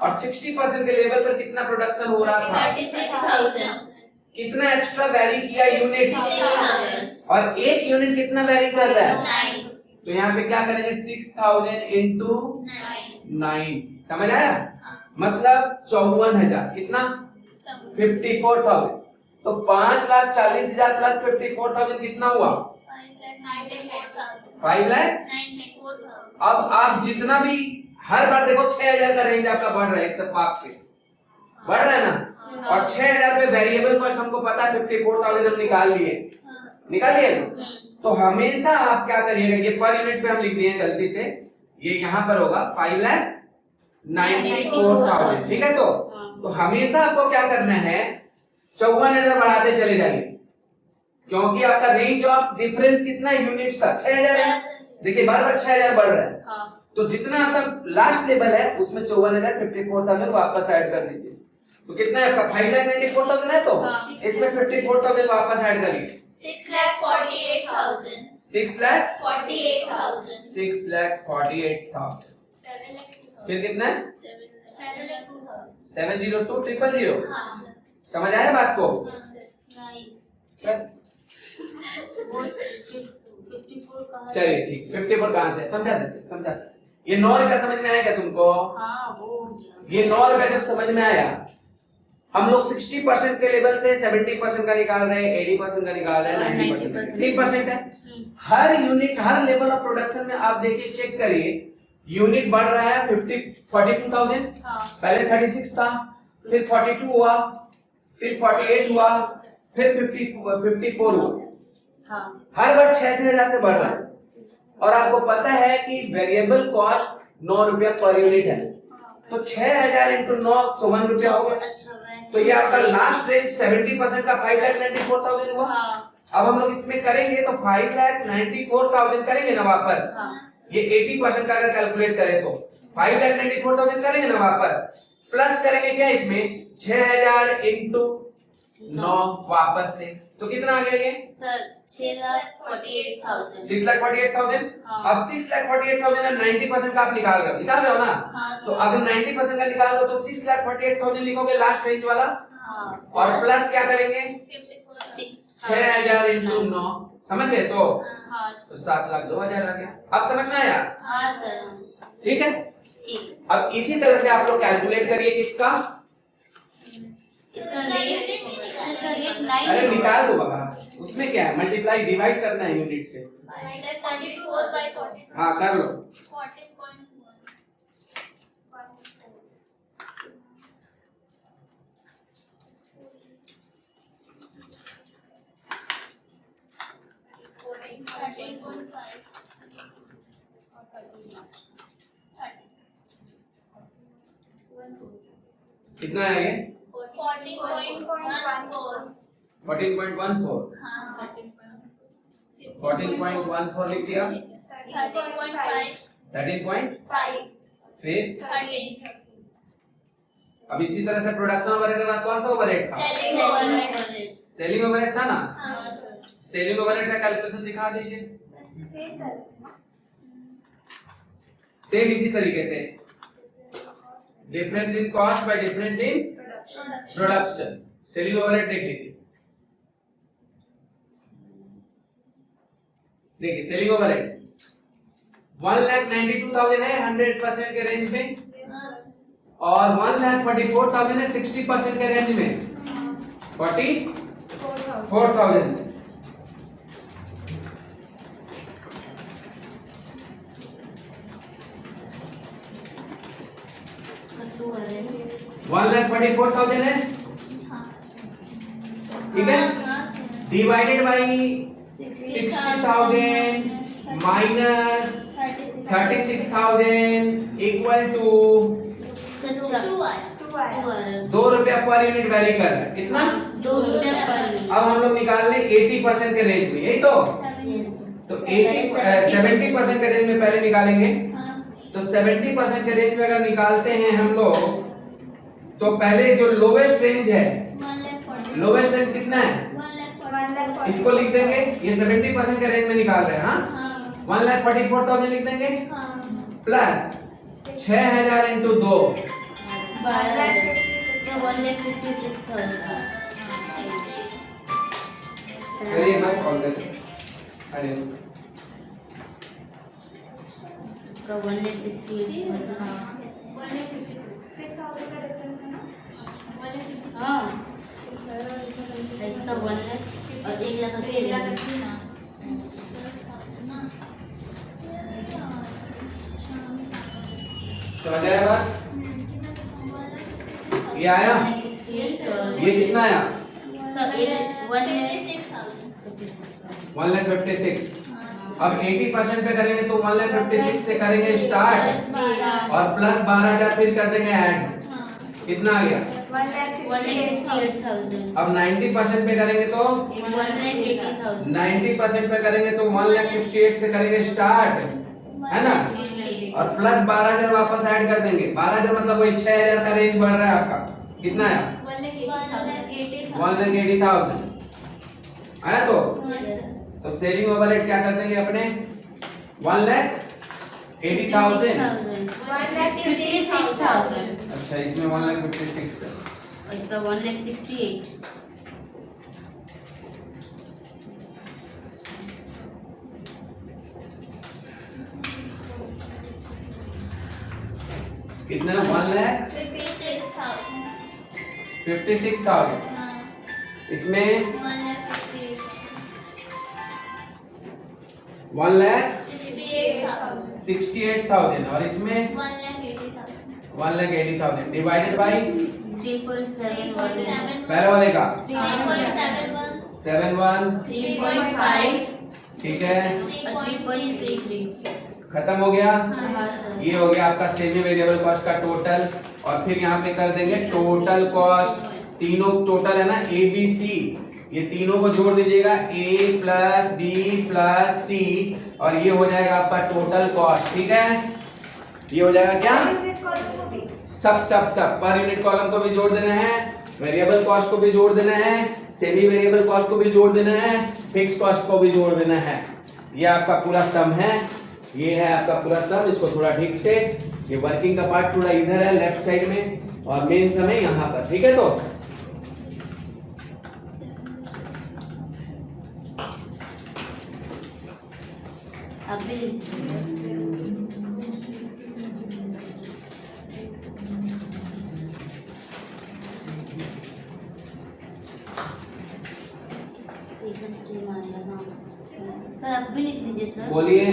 और 60% के लेवल पर कितना प्रोडक्शन हो रहा था? 36,000। कितना एक्स्ट्रा वेरी किया? यूनिट। और एक यूनिट कितना वेरी कर रहा है? 9। तो यहाँ पे क्या करेंगे? 6,000 इंटू 9। समझ आया? मतलब 54,000। कितना? 54,000। तो 5,40,000 प्लस 54,000 कितना हुआ? 5 लाख। अब आप जितना भी हर बार देखो 6,000 का रेंज आपका बढ़ रहा है, इत्तेफाक से बढ़ रहा है ना। और 6,000 पे वेरिएबल कॉस्ट हमको पता है 54,000 हम निकाल लिए तो हमेशा आप क्या करिएगा, ये पर यूनिट पे हम लिख दिए गलती से, ये यहाँ पर होगा 5,94,000। ठीक है, तो हमेशा आपको क्या करना है? 54,000 बढ़ाते चले जाइए, क्योंकि आपका रेंज ऑफ डिफरेंस कितना है? यूनिट्स का 6,000 है। देखिए बार-बार 6,000 बढ़ रहा है, तो जितना आपका लास्ट लेवल है उसमें 54,000 54,000 वापस ऐड कर दीजिए। तो कितना है आपका? 5,94,000 है, तो इसमें 54,000 वापस ऐड करिए। 6,48,000। 6,48,000। फिर कितना है? 702,000। समझ आया बात को? चलिए ठीक, 54 कहां से समझा देते। ये 9 रुपया समझ में आएगा तुमको? ये 9 रुपया जब समझ में आया, हम लोग 60% के लेवल से 70% का निकाल रहे हैं, 80% का निकाल रहे हैं, 90%। 3% है। हर यूनिट, हर लेवल ऑफ प्रोडक्शन में आप देखिए, चेक करिए, यूनिट बढ़ रहा है। 42,000 पहले 36 था, फिर 42 हुआ, फिर 48 हुआ, फिर 54 हुआ। हर बार 6,000 से बढ़ रहा है। और आपको पता है कि वेरिएबल कॉस्ट 9 रुपया पर यूनिट है, तो 6,000 इंटू 9 54 रुपया हो गया। तो ये आपका लास्ट रेंज 70% का 5,94,000 हुआ। अब हम लोग इसमें करेंगे तो 5,94,000 करेंगे ना वापस। ये 80% का अगर कैलकुलेट करें तो 5,94,000 करेंगे ना वापस, प्लस करेंगे क्या इसमें? 6,000 इंटू 9 वापस से, तो कितना आ गया ये? सर 6,48,000। 6,48,000। अब 6,48,000 90% का आप निकाल रहे हो ना। तो अगर 90% का निकाल दो तो 6,48,000 लिखोगे लास्ट रेंज वाला, और प्लस क्या करेंगे? 6,000 इंटू 9। समझ गए? तो 7,02,000 आ गया। अब समझ में आया? हाँ सर। ठीक है, अब इसी तरह से आप लोग कैलकुलेट करिए किसका? इसका रेट 9। अरे निकाल दो बाबा, उसमें क्या है? मल्टीप्लाई डिवाइड करना है यूनिट से। 44/40। हाँ कर लो। 13.5। कितना है ये? 14.14। 14.14। 14.14 लिख दिया। 13.5। 13.5 फिर 13। अब इसी तरह से प्रोडक्शन ओवरहेड के बाद कौन सा ओवरहेड था? Selling overhead. सेलिंग ओवरहेड था ना। हाँ सर। सेलिंग ओवरहेड का कैलकुलेशन दिखा दीजिए। सेम इसी तरीके से difference in cost by difference in production. Selling overhead देख लीजिए, देखिए सेलिंग ओवरहेड 1,92,000 है 100% के रेंज में, और 1,44,000 है 60% के रेंज में, 44,000। टू है 1,44,000 है, ठीक है, divided by 60,000 minus 36,000 equal to 2 रुपया पर यूनिट वैरी कर रहा है, कितना 2 रुपया पर। अब हम लोग निकाल ले 80% के रेंज में, यही तो 70% के रेंज में पहले निकालेंगे। तो 70% के रेंज में अगर निकालते हैं हम लोग, तो पहले जो लोवेस्ट रेंज है, लोवेस्ट रेंज कितना है, इसको लिख देंगे, ये 70% के रेंज में निकाल रहे हैं, हाँ 1,44,000 लिख देंगे, प्लस 6,000 इंटू 2 1,56,000। चलिए मैं कॉल कर, अरे इसका 1,68,000। हाँ इसका 1 लाख और 1,80,000। समझ आया बात, ये आया, ये कितना आया 1,56,000। अब 80% पे करेंगे तो 1,56,000 से करेंगे स्टार्ट, और प्लस 12,000 फिर कर देंगे ऐड, कितना आ गया 1,68,000। अब 90% पे करेंगे तो 1,80,000। 90% पे करेंगे तो 1,68,000 से करेंगे स्टार्ट, है ना, और प्लस 12,000 वापस ऐड कर देंगे। 12,000 मतलब वही 6,000 का रेंज बढ़ रहा है आपका, कितना है 1,80,000 आया। तो सेविंग ओवरहेड क्या कर देंगे अपने 1,80,000। 1,56,000। अच्छा इसमें 1,56,000 है, और इसका 1,68,000। कितना 1,56,000, इसमें 1,68,000 और इसमें 1,80,000 डिवाइडेड बाई 3.71। पहले वाले का 71, 3.5 ठीक है, 3.33। खत्म हो गया। हाँ सर। ये हो गया आपका सेमी वेरिएबल कॉस्ट का टोटल, और फिर यहाँ पे कर देंगे टोटल कॉस्ट, तीनों टोटल है ना ए बी सी, ये तीनों को जोड़ दीजिएगा ए प्लस बी प्लस सी, और ये हो जाएगा आपका टोटल कॉस्ट, ठीक है, ये हो जाएगा क्या, सब पर यूनिट कॉलम को भी जोड़ देना है, वेरिएबल कॉस्ट को भी जोड़ देना है, सेमी वेरिएबल कॉस्ट को भी जोड़ देना है, फिक्स कॉस्ट को भी जोड़ देना है। ये आपका पूरा सम है, ये है आपका पूरा सम। इसको थोड़ा ठीक से, ये वर्किंग का पार्ट थोड़ा इधर है लेफ्ट साइड में, और मेन सम है यहाँ पर, ठीक है। तो आप भी लिख दीजिए। सर आप भी लिख लीजिए सर। बोलिए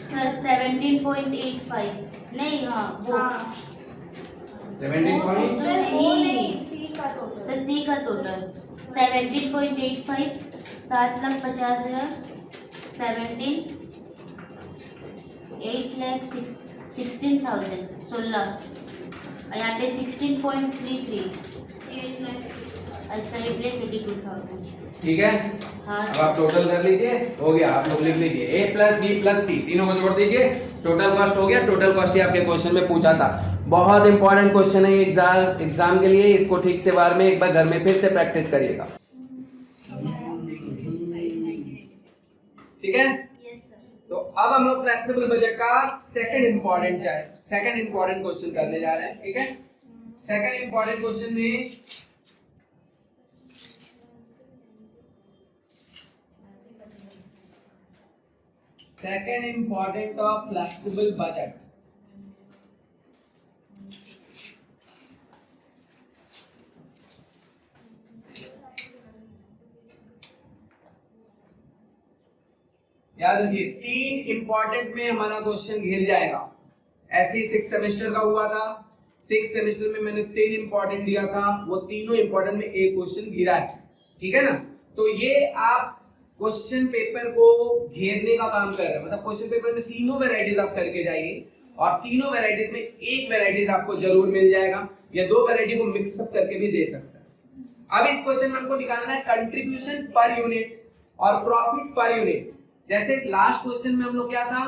सर 17.85 नहीं, हाँ वो 17 पॉइंट सर सी का टोटल 17.85 7,50,000 8,16,000 16, और यहाँ पे 16.33 ऐसा 1,82,000। ठीक है। हाँ अब आप टोटल कर लीजिए, हो गया, आप लोग लिख लीजिए ए प्लस बी प्लस सी, तीनों को जोड़ दीजिए, टोटल कॉस्ट हो गया। टोटल कॉस्ट ही आपके क्वेश्चन में पूछा था, बहुत इंपॉर्टेंट क्वेश्चन है एग्जाम के लिए, इसको ठीक से बार में एक बार घर में फिर से प्रैक्टिस करिएगा, ठीक है। तो अब हम लोग फ्लेक्सिबल बजट का सेकंड इंपॉर्टेंट क्वेश्चन करने जा रहे हैं, ठीक है। सेकंड इंपॉर्टेंट क्वेश्चन में second important of flexible budget. याद रखिए 3 इंपॉर्टेंट में हमारा क्वेश्चन घिर जाएगा। ऐसे ही 6 सेमेस्टर का हुआ था, 6 सेमेस्टर में मैंने 3 इंपॉर्टेंट दिया था, वो तीनों इंपॉर्टेंट में एक क्वेश्चन घिरा है, ठीक है ना। तो ये आप क्वेश्चन पेपर को घेरने का काम कर रहे हैं, मतलब क्वेश्चन पेपर में तीनों वैरायटीज आप करके जाइए और तीनों वैरायटीज में एक वैरायटीज आपको जरूर मिल जाएगा या 2 वैरायटी को मिक्सअप करके भी दे सकता है। अब इस क्वेश्चन में हमको निकालना है कंट्रीब्यूशन पर यूनिट और प्रॉफिट पर यूनिट। जैसे लास्ट क्वेश्चन में हम लोग क्या था,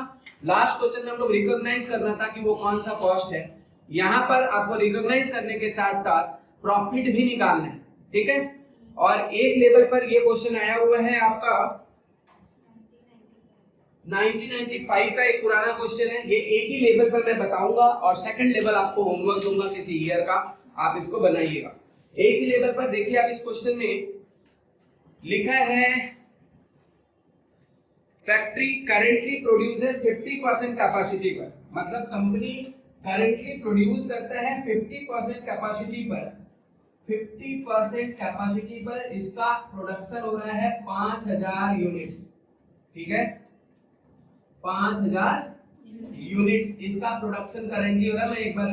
लास्ट क्वेश्चन में हम लोग रिकॉग्नाइज करना था कि वो कौन सा कॉस्ट है। यहाँ पर आपको रिकॉग्नाइज करने के साथ साथ प्रॉफिट भी निकालना है, ठीक है। और एक लेवल पर ये क्वेश्चन आया हुआ है आपका 1995 का एक पुराना क्वेश्चन है, ये एक ही लेवल पर मैं बताऊंगा और सेकंड लेवल आपको होमवर्क दूंगा किसी ईयर का, आप इसको बनाइएगा। एक ही लेवल पर देखिए आप इस क्वेश्चन में लिखा है फैक्ट्री करेंटली प्रोड्यूसेस 50% कैपेसिटी पर, मतलब कंपनी करेंटली प्रोड्यूस करता है 50% कैपेसिटी पर, 50% कैपेसिटी पर इसका प्रोडक्शन हो रहा है 5000 यूनिट्स, ठीक है। 5000 यूनिट्स इसका प्रोडक्शन करेंटली हो रहा है। मैं एक बार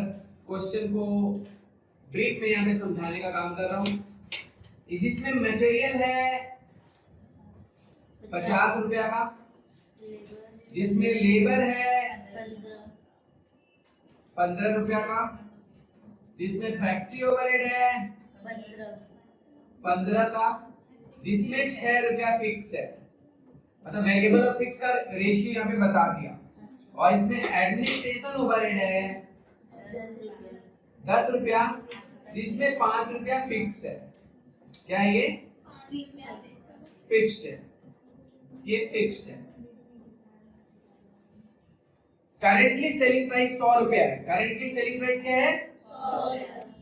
क्वेश्चन को ब्रीफ में यहाँ पे समझाने का काम कर रहा हूँ। इसमें मटेरियल है 50 रुपया का, जिसमें लेबर है 15 रुपया का, जिसमें फैक्ट्री ओवरहेड है 15 का, जिसमें 6 रुपया फिक्स है, मतलब वेरिएबल और फिक्स का रेशियो यहाँ पे बता दिया। और इसमें एडमिनिस्ट्रेशन ओवरहेड है 10 रुपया, जिसमें 5 रुपया फिक्स है। क्या है ये? फिक्स्ड है, ये फिक्स्ड है। करेंटली सेलिंग प्राइस 100 रुपया है। करेंटली सेलिंग प्राइस क्या है?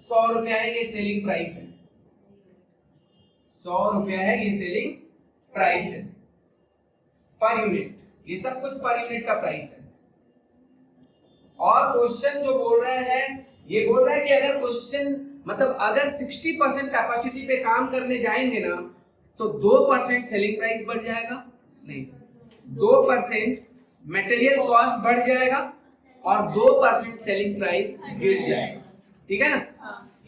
100 रुपया है, ये सेलिंग प्राइस है। 100 रुपया है, ये सेलिंग प्राइस है पर यूनिट। ये सब कुछ पर यूनिट का प्राइस है। और क्वेश्चन जो बोल रहा है, ये बोल रहा है कि अगर क्वेश्चन मतलब अगर 60% कैपेसिटी पे काम करने जाएंगे ना तो 2% सेलिंग प्राइस बढ़ जाएगा, नहीं 2% मटेरियल कॉस्ट बढ़ जाएगा और 2% सेलिंग प्राइस गिर जाएगा, ठीक है ना।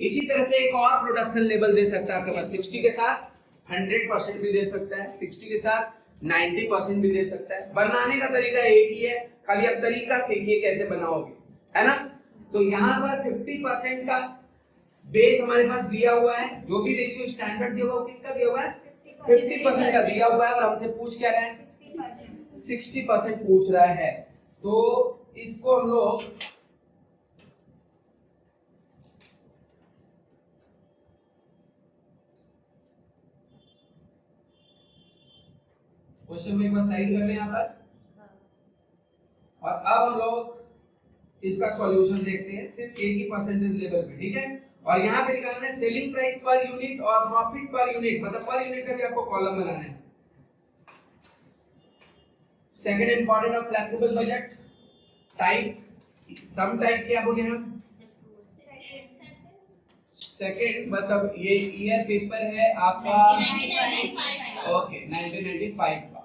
इसी तरह से एक और प्रोडक्शन लेवल दे सकता है आपके पास, 60 के साथ 100% भी दे सकता है, 60 के साथ 90% भी दे सकता है। बनाने का तरीका एक ही है, खाली अब तरीका सीखिए कैसे बनाओगे, है ना। तो यहाँ पर 50% का बेस हमारे पास दिया हुआ है, जो भी रेशियो स्टैंडर्ड दिया हुआ है किसका दिया हुआ है? 50% का दिया हुआ है। और हमसे पूछ क्या रहा है? 60% पूछ रहा है। तो इसको हम लोग क्वेश्चन में एक बार साइड कर लें यहाँ पर। और अब हम लोग इसका सॉल्यूशन देखते हैं सिर्फ एक ही परसेंटेज लेवल पे, ठीक है। और यहाँ पे निकालना है सेलिंग प्राइस पर यूनिट और प्रॉफिट पर यूनिट, मतलब पर यूनिट का भी आपको कॉलम बनाना है। Second important of flexible budget type, some type क्या बोले हम? सेकंड मतलब ये ईयर पेपर है आपका 1995। ओके 1995 का,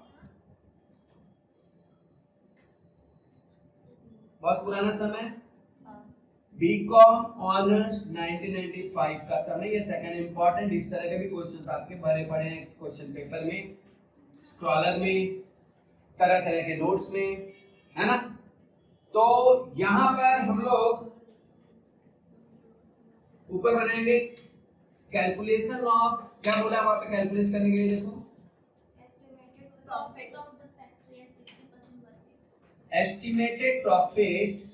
बहुत पुराना समय। बीकॉम ऑनर्स 1995 का समय, ये सेकंड इंपॉर्टेंट। इस तरह के भी क्वेश्चंस आपके भरे पड़े हैं क्वेश्चन पेपर में, स्क्रॉलर में, तरह तरह के नोट्स में, है ना। तो यहां पर हम लोग ऊपर बनाएंगे कैलकुलेशन ऑफ, क्या बोला वहां पे कैलकुलेट करने के लिए? देखो estimated profit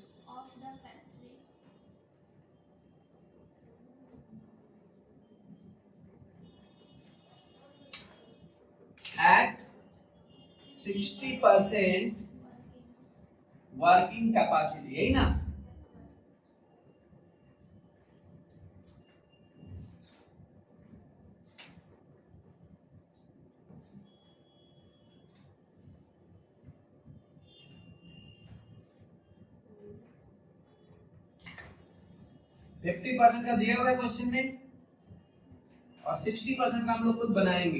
at 60% working capacity, यही ना। फिफ्टी परसेंट का दिया हुआ है क्वेश्चन में और 60% का हम लोग खुद बनाएंगे।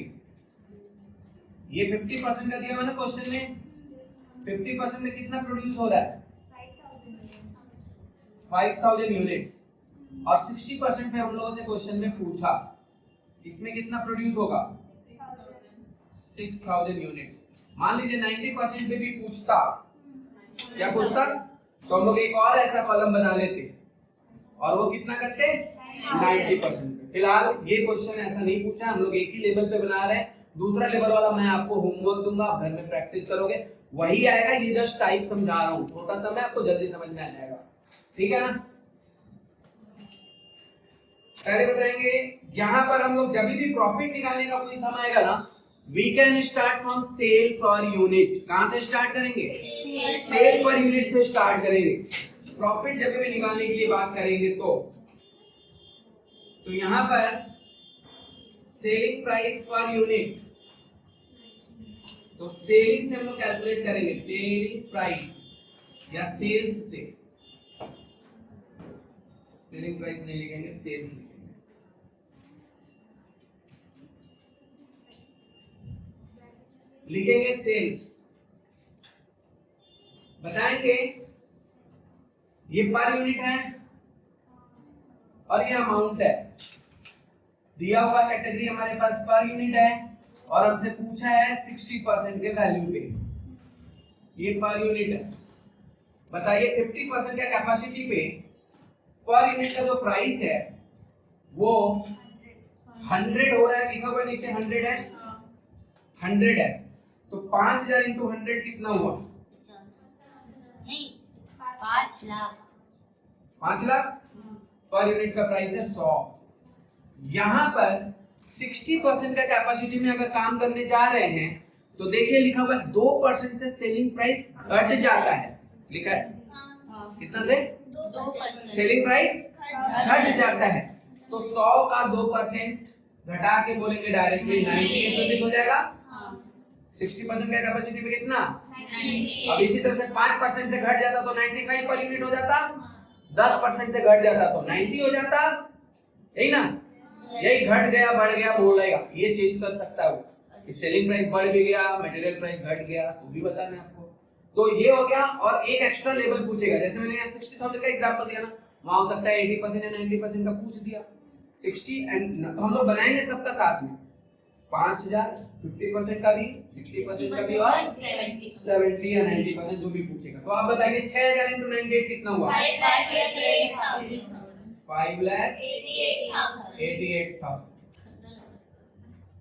ये 50% का दिया हुआ है ना क्वेश्चन में, 50% में कितना प्रोड्यूस हो रहा है? 5000 यूनिट्स। और 60% पे हम लोगों से क्वेश्चन में पूछा इसमें कितना प्रोड्यूस होगा? 6000 यूनिट्स। मान लीजिए 90% पे भी पूछता, क्या पूछता? तो हम लोग एक और ऐसा कॉलम बना लेते और वो कितना करते? 90%। फिलहाल ये क्वेश्चन ऐसा नहीं पूछा, हम लोग एक ही लेवल पे बना रहे हैं। दूसरा लेवल वाला मैं आपको होमवर्क दूंगा, आप घर में प्रैक्टिस करोगे, वही आएगा। ये जस्ट टाइप समझा रहा हूँ, छोटा सा मैं, आपको जल्दी समझ में आ जाएगा। ठीक है ना? पहले बताएंगे, यहाँ पर हम लोग जब भी प्रॉफिट निकालने का कोई समय आएगा ना, we can start from sale per unit. कहां से स्टार्ट करेंगे? सेल पर यूनिट से स्टार्ट करेंगे। प्रॉफिट जब भी निकालने के लिए बात करेंगे तो यहां पर सेलिंग प्राइस पर यूनिट, तो सेलिंग से हम लोग कैलकुलेट करेंगे, सेलिंग प्राइस या सेल्स से। सेलिंग प्राइस नहीं लिखेंगे, सेल्स लिखेंगे। लिखेंगे सेल्स, बताएंगे ये पर यूनिट है और ये अमाउंट है। दिया हुआ कैटेगरी हमारे पास पर यूनिट है और हमसे पूछा है 60% के वैल्यू पे, ये पर यूनिट है। बताइए 50% का कैपेसिटी पे पर यूनिट का जो प्राइस है वो 100 हो रहा है, लिखा हुआ नीचे 100 है, 100 है। तो 5000 इंटू 100 कितना हुआ? नहीं, 5 लाख। 5 लाख पर यूनिट का प्राइस है 100। यहाँ पर 60% का कैपेसिटी में अगर काम करने जा रहे हैं तो देखिए लिखा हुआ है 2% से सेलिंग प्राइस घट जाता है, लिखा है कितना से? 2%। सेलिंग प्राइस घट जाता है। तो 100 का 2% घटा के बोलेंगे डायरेक्टली 98 हो जाएगा। 60% का कैपेसिटी में कितना? 98। अब इसी तरह से 5% से घट जाता तो 95 पर यूनिट हो जाता, 10% से घट जाता तो 90 हो जाता, यही ना? यही घट गया बढ़ गया बोलेगा, ये चेंज कर सकता है वो कि सेलिंग प्राइस बढ़ भी गया, मटेरियल प्राइस घट गया, तो भी बताना है आपको। तो ये हो गया। और एक एक्स्ट्रा लेवल पूछेगा, जैसे मैंने यहाँ 60,000 का एग्जांपल दिया ना, वहां हो सकता है 80% या 90% का पूछ दिया। 60 एंड तो हम लोग बनाएंगे सबका साथ में, 5000, 50% का भी, 60% का भी और 70 या 90% जो भी पूछेगा। तो आप बताइए 6000 इंटू 98 कितना हुआ? 5,88,000।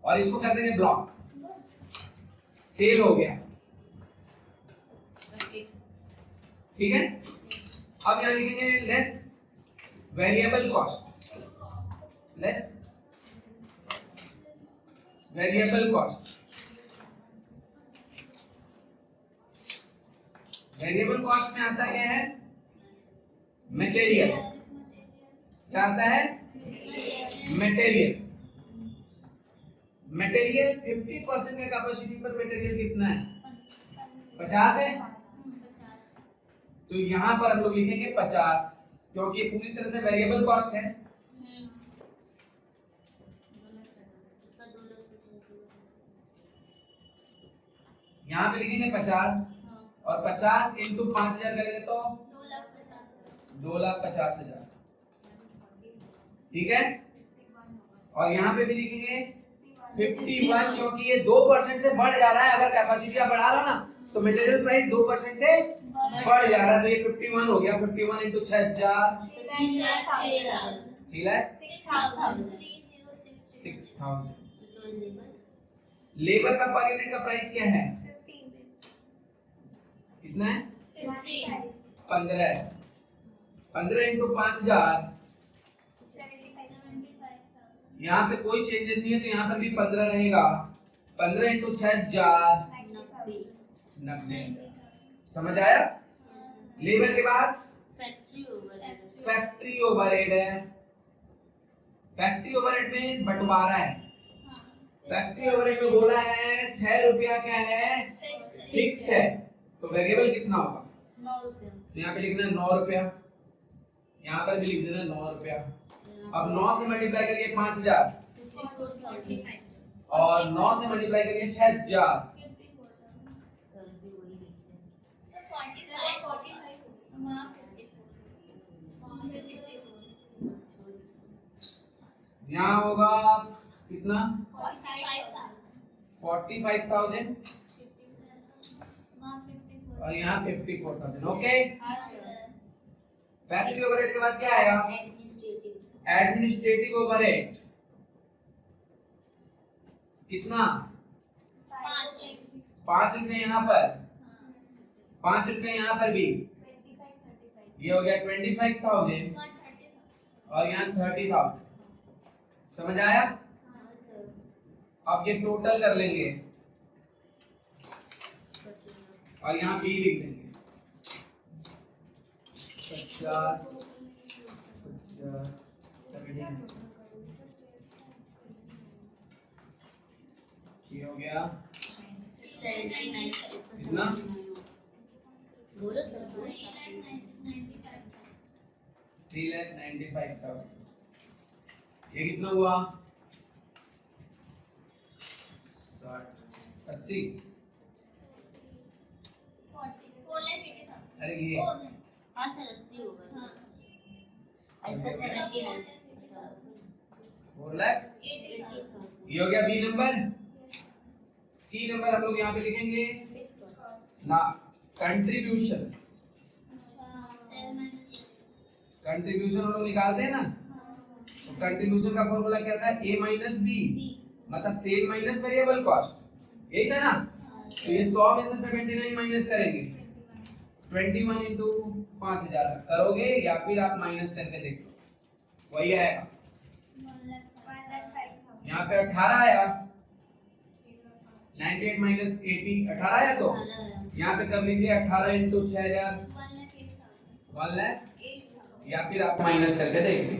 और इसको कर देंगे ब्लॉक, सेल हो गया। ठीक है, अब यहां लिखेंगे less variable cost, less variable cost. Variable cost में आता क्या है? मटेरियल। क्या आता है? मटेरियल। मटेरियल 50% का कैपेसिटी पर मटेरियल कितना है? 50 है। तो यहां पर हम लोग लिखेंगे 50, क्योंकि ये पूरी तरह से वेरिएबल कॉस्ट है। यहाँ पे लिखेंगे 50 और 50 इंटू 5000 करेंगे तो 2,50,000। ठीक है, और यहाँ पे भी लिखेंगे 51, क्योंकि ये 2% से बढ़ जा रहा है। अगर कैपेसिटी आप बढ़ा रहा ना तो मटेरियल प्राइस 2% से बढ़ जा रहा है, तो ये 51 हो गया। 51 इंटू 6000, 6,000। लेबर का पर यूनिट का प्राइस क्या है? कितना है? 15 है। 15 इंटू 5000, यहाँ पे कोई चेंजेस नहीं है तो यहाँ पर भी 15 रहेगा। 15 इंटू 6000, 90। समझ आया? लेबर के बाद फैक्ट्री ओवरहेड। फैक्ट्री ओवरहेड है। फैक्ट्री ओवरहेड में बंटवारा है। फैक्ट्री ओवरहेड में बोला है 6 रुपया क्या है, फिक्स है, तो वेरिएबल कितना होगा? 9 रुपया। तो यहाँ पे लिखना है 9 रुपया, यहाँ पर भी लिख देना 9 रुपया। अब 9 से मल्टीप्लाई करिए 5000 और 9 से मल्टीप्लाई करिए 6000। सर भी वही लिखते हैं। यहाँ होगा कितना? 45,000 और यहाँ 54,000। ओके, फैक्ट्री ओवरहेड के बाद क्या आएगा? Administrative overhead. कितना? 5 रुपए यहाँ पर, 5 रुपए यहाँ पर भी, ये हो गया 25,000 और यहाँ 30,000। समझ आया? अब ये टोटल कर लेंगे और यहाँ बी लिख देंगे। 50, 70 ये हो गया 79। कितना? बोलो सर। 3,95,000। ये कितना हुआ? 80। अरे ये हाँ सर 80 होगा। ऐसा 70 है। 4 लाख। ये हो गया बी नंबर। सी नंबर हम लोग यहाँ पे लिखेंगे ना, कंट्रीब्यूशन। कंट्रीब्यूशन हम लोग निकालते हैं ना, तो कंट्रीब्यूशन का फॉर्मूला क्या था? ए माइनस बी, मतलब सेल माइनस वेरिएबल कॉस्ट, यही था ना। तो ये 100 में से 79 माइनस करेंगे, 21 इंटू 5000 करोगे या फिर आप माइनस करके देखो, वही आएगा। यहाँ पे 18 आया, 98 माइनस 80 18 आया। तो यहाँ पे कर लीजिए 18 इंटू 6000 1 लाख, या फिर आप माइनस करके देख लीजिए।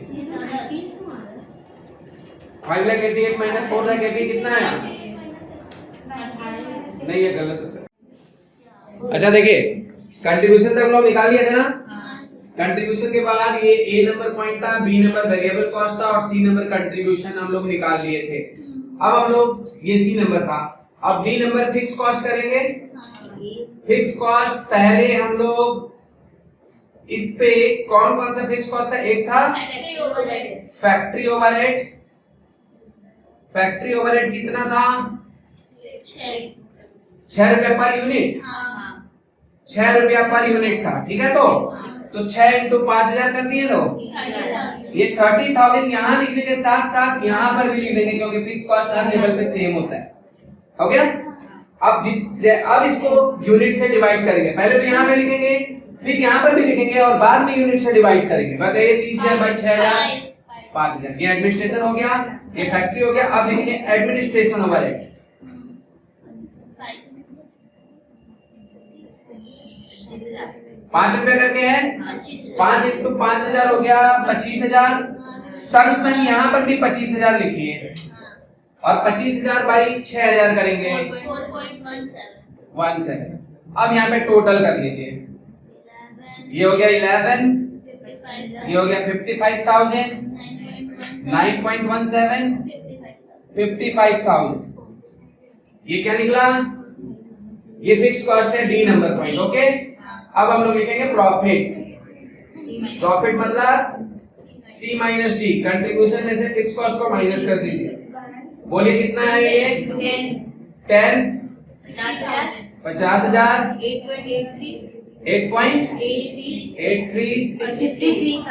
5,88 माइनस 4,80 कितना आया? नहीं, ये गलत होता है। अच्छा देखिए, कंट्रीब्यूशन तक हम लोग निकाल लिए थे ना। कंट्रीब्यूशन के बाद ये ए नंबर पॉइंट था, बी नंबर वेरिएबल कॉस्ट था और सी नंबर कंट्रीब्यूशन हम लोग निकाल लिए थे। अब हम लोग, ये सी नंबर था, अब डी नंबर फिक्स कॉस्ट करेंगे। फिक्स कॉस्ट पहले हम लोग इस पे कौन कौन सा फिक्स कॉस्ट था? एक था फैक्ट्री ओवरहेड। फैक्ट्री ओवरहेड कितना था? 6 रुपया पर यूनिट। 6 रुपया पर यूनिट था, ठीक है। तो 6 इंटू 5000 कर दिए। तो ये 30,000 यहाँ लिखने के साथ साथ यहाँ पर भी लिख देंगे, क्योंकि फिक्स कॉस्ट हर लेवल पे सेम होता है। हो गया? अब इसको यूनिट से डिवाइड करेंगे। पहले तो यहाँ पे लिखेंगे, फिर यहाँ पर भी लिखेंगे और बाद में यूनिट से डिवाइड करेंगे। बताइए 30,000 बाई 6,000 5,000। ये एडमिनिस्ट्रेशन हो गया, ये फैक्ट्री हो गया। अब लिखेंगे एडमिनिस्ट्रेशन ओवरहेड। 5 रुपए करके है, 5 इंटू 5000 हो गया 25,000। संग संग यहाँ पर भी 25,000 लिखिए और 25,000 बाई 6,000 करेंगे 4.17। अब यहाँ पे टोटल कर लीजिए। ये हो गया 11, ये हो गया 55,000, 9.17, 55,000। ये क्या निकला? ये फिक्स कॉस्ट है, डी नंबर पॉइंट। ओके, अब हम लोग लिखेंगे प्रॉफिट। प्रॉफिट मतलब सी माइनस डी, कंट्रीब्यूशन में से फिक्स कॉस्ट को माइनस कर दीजिए। बोलिए कितना है ये? 10 50,000 8.83 और 53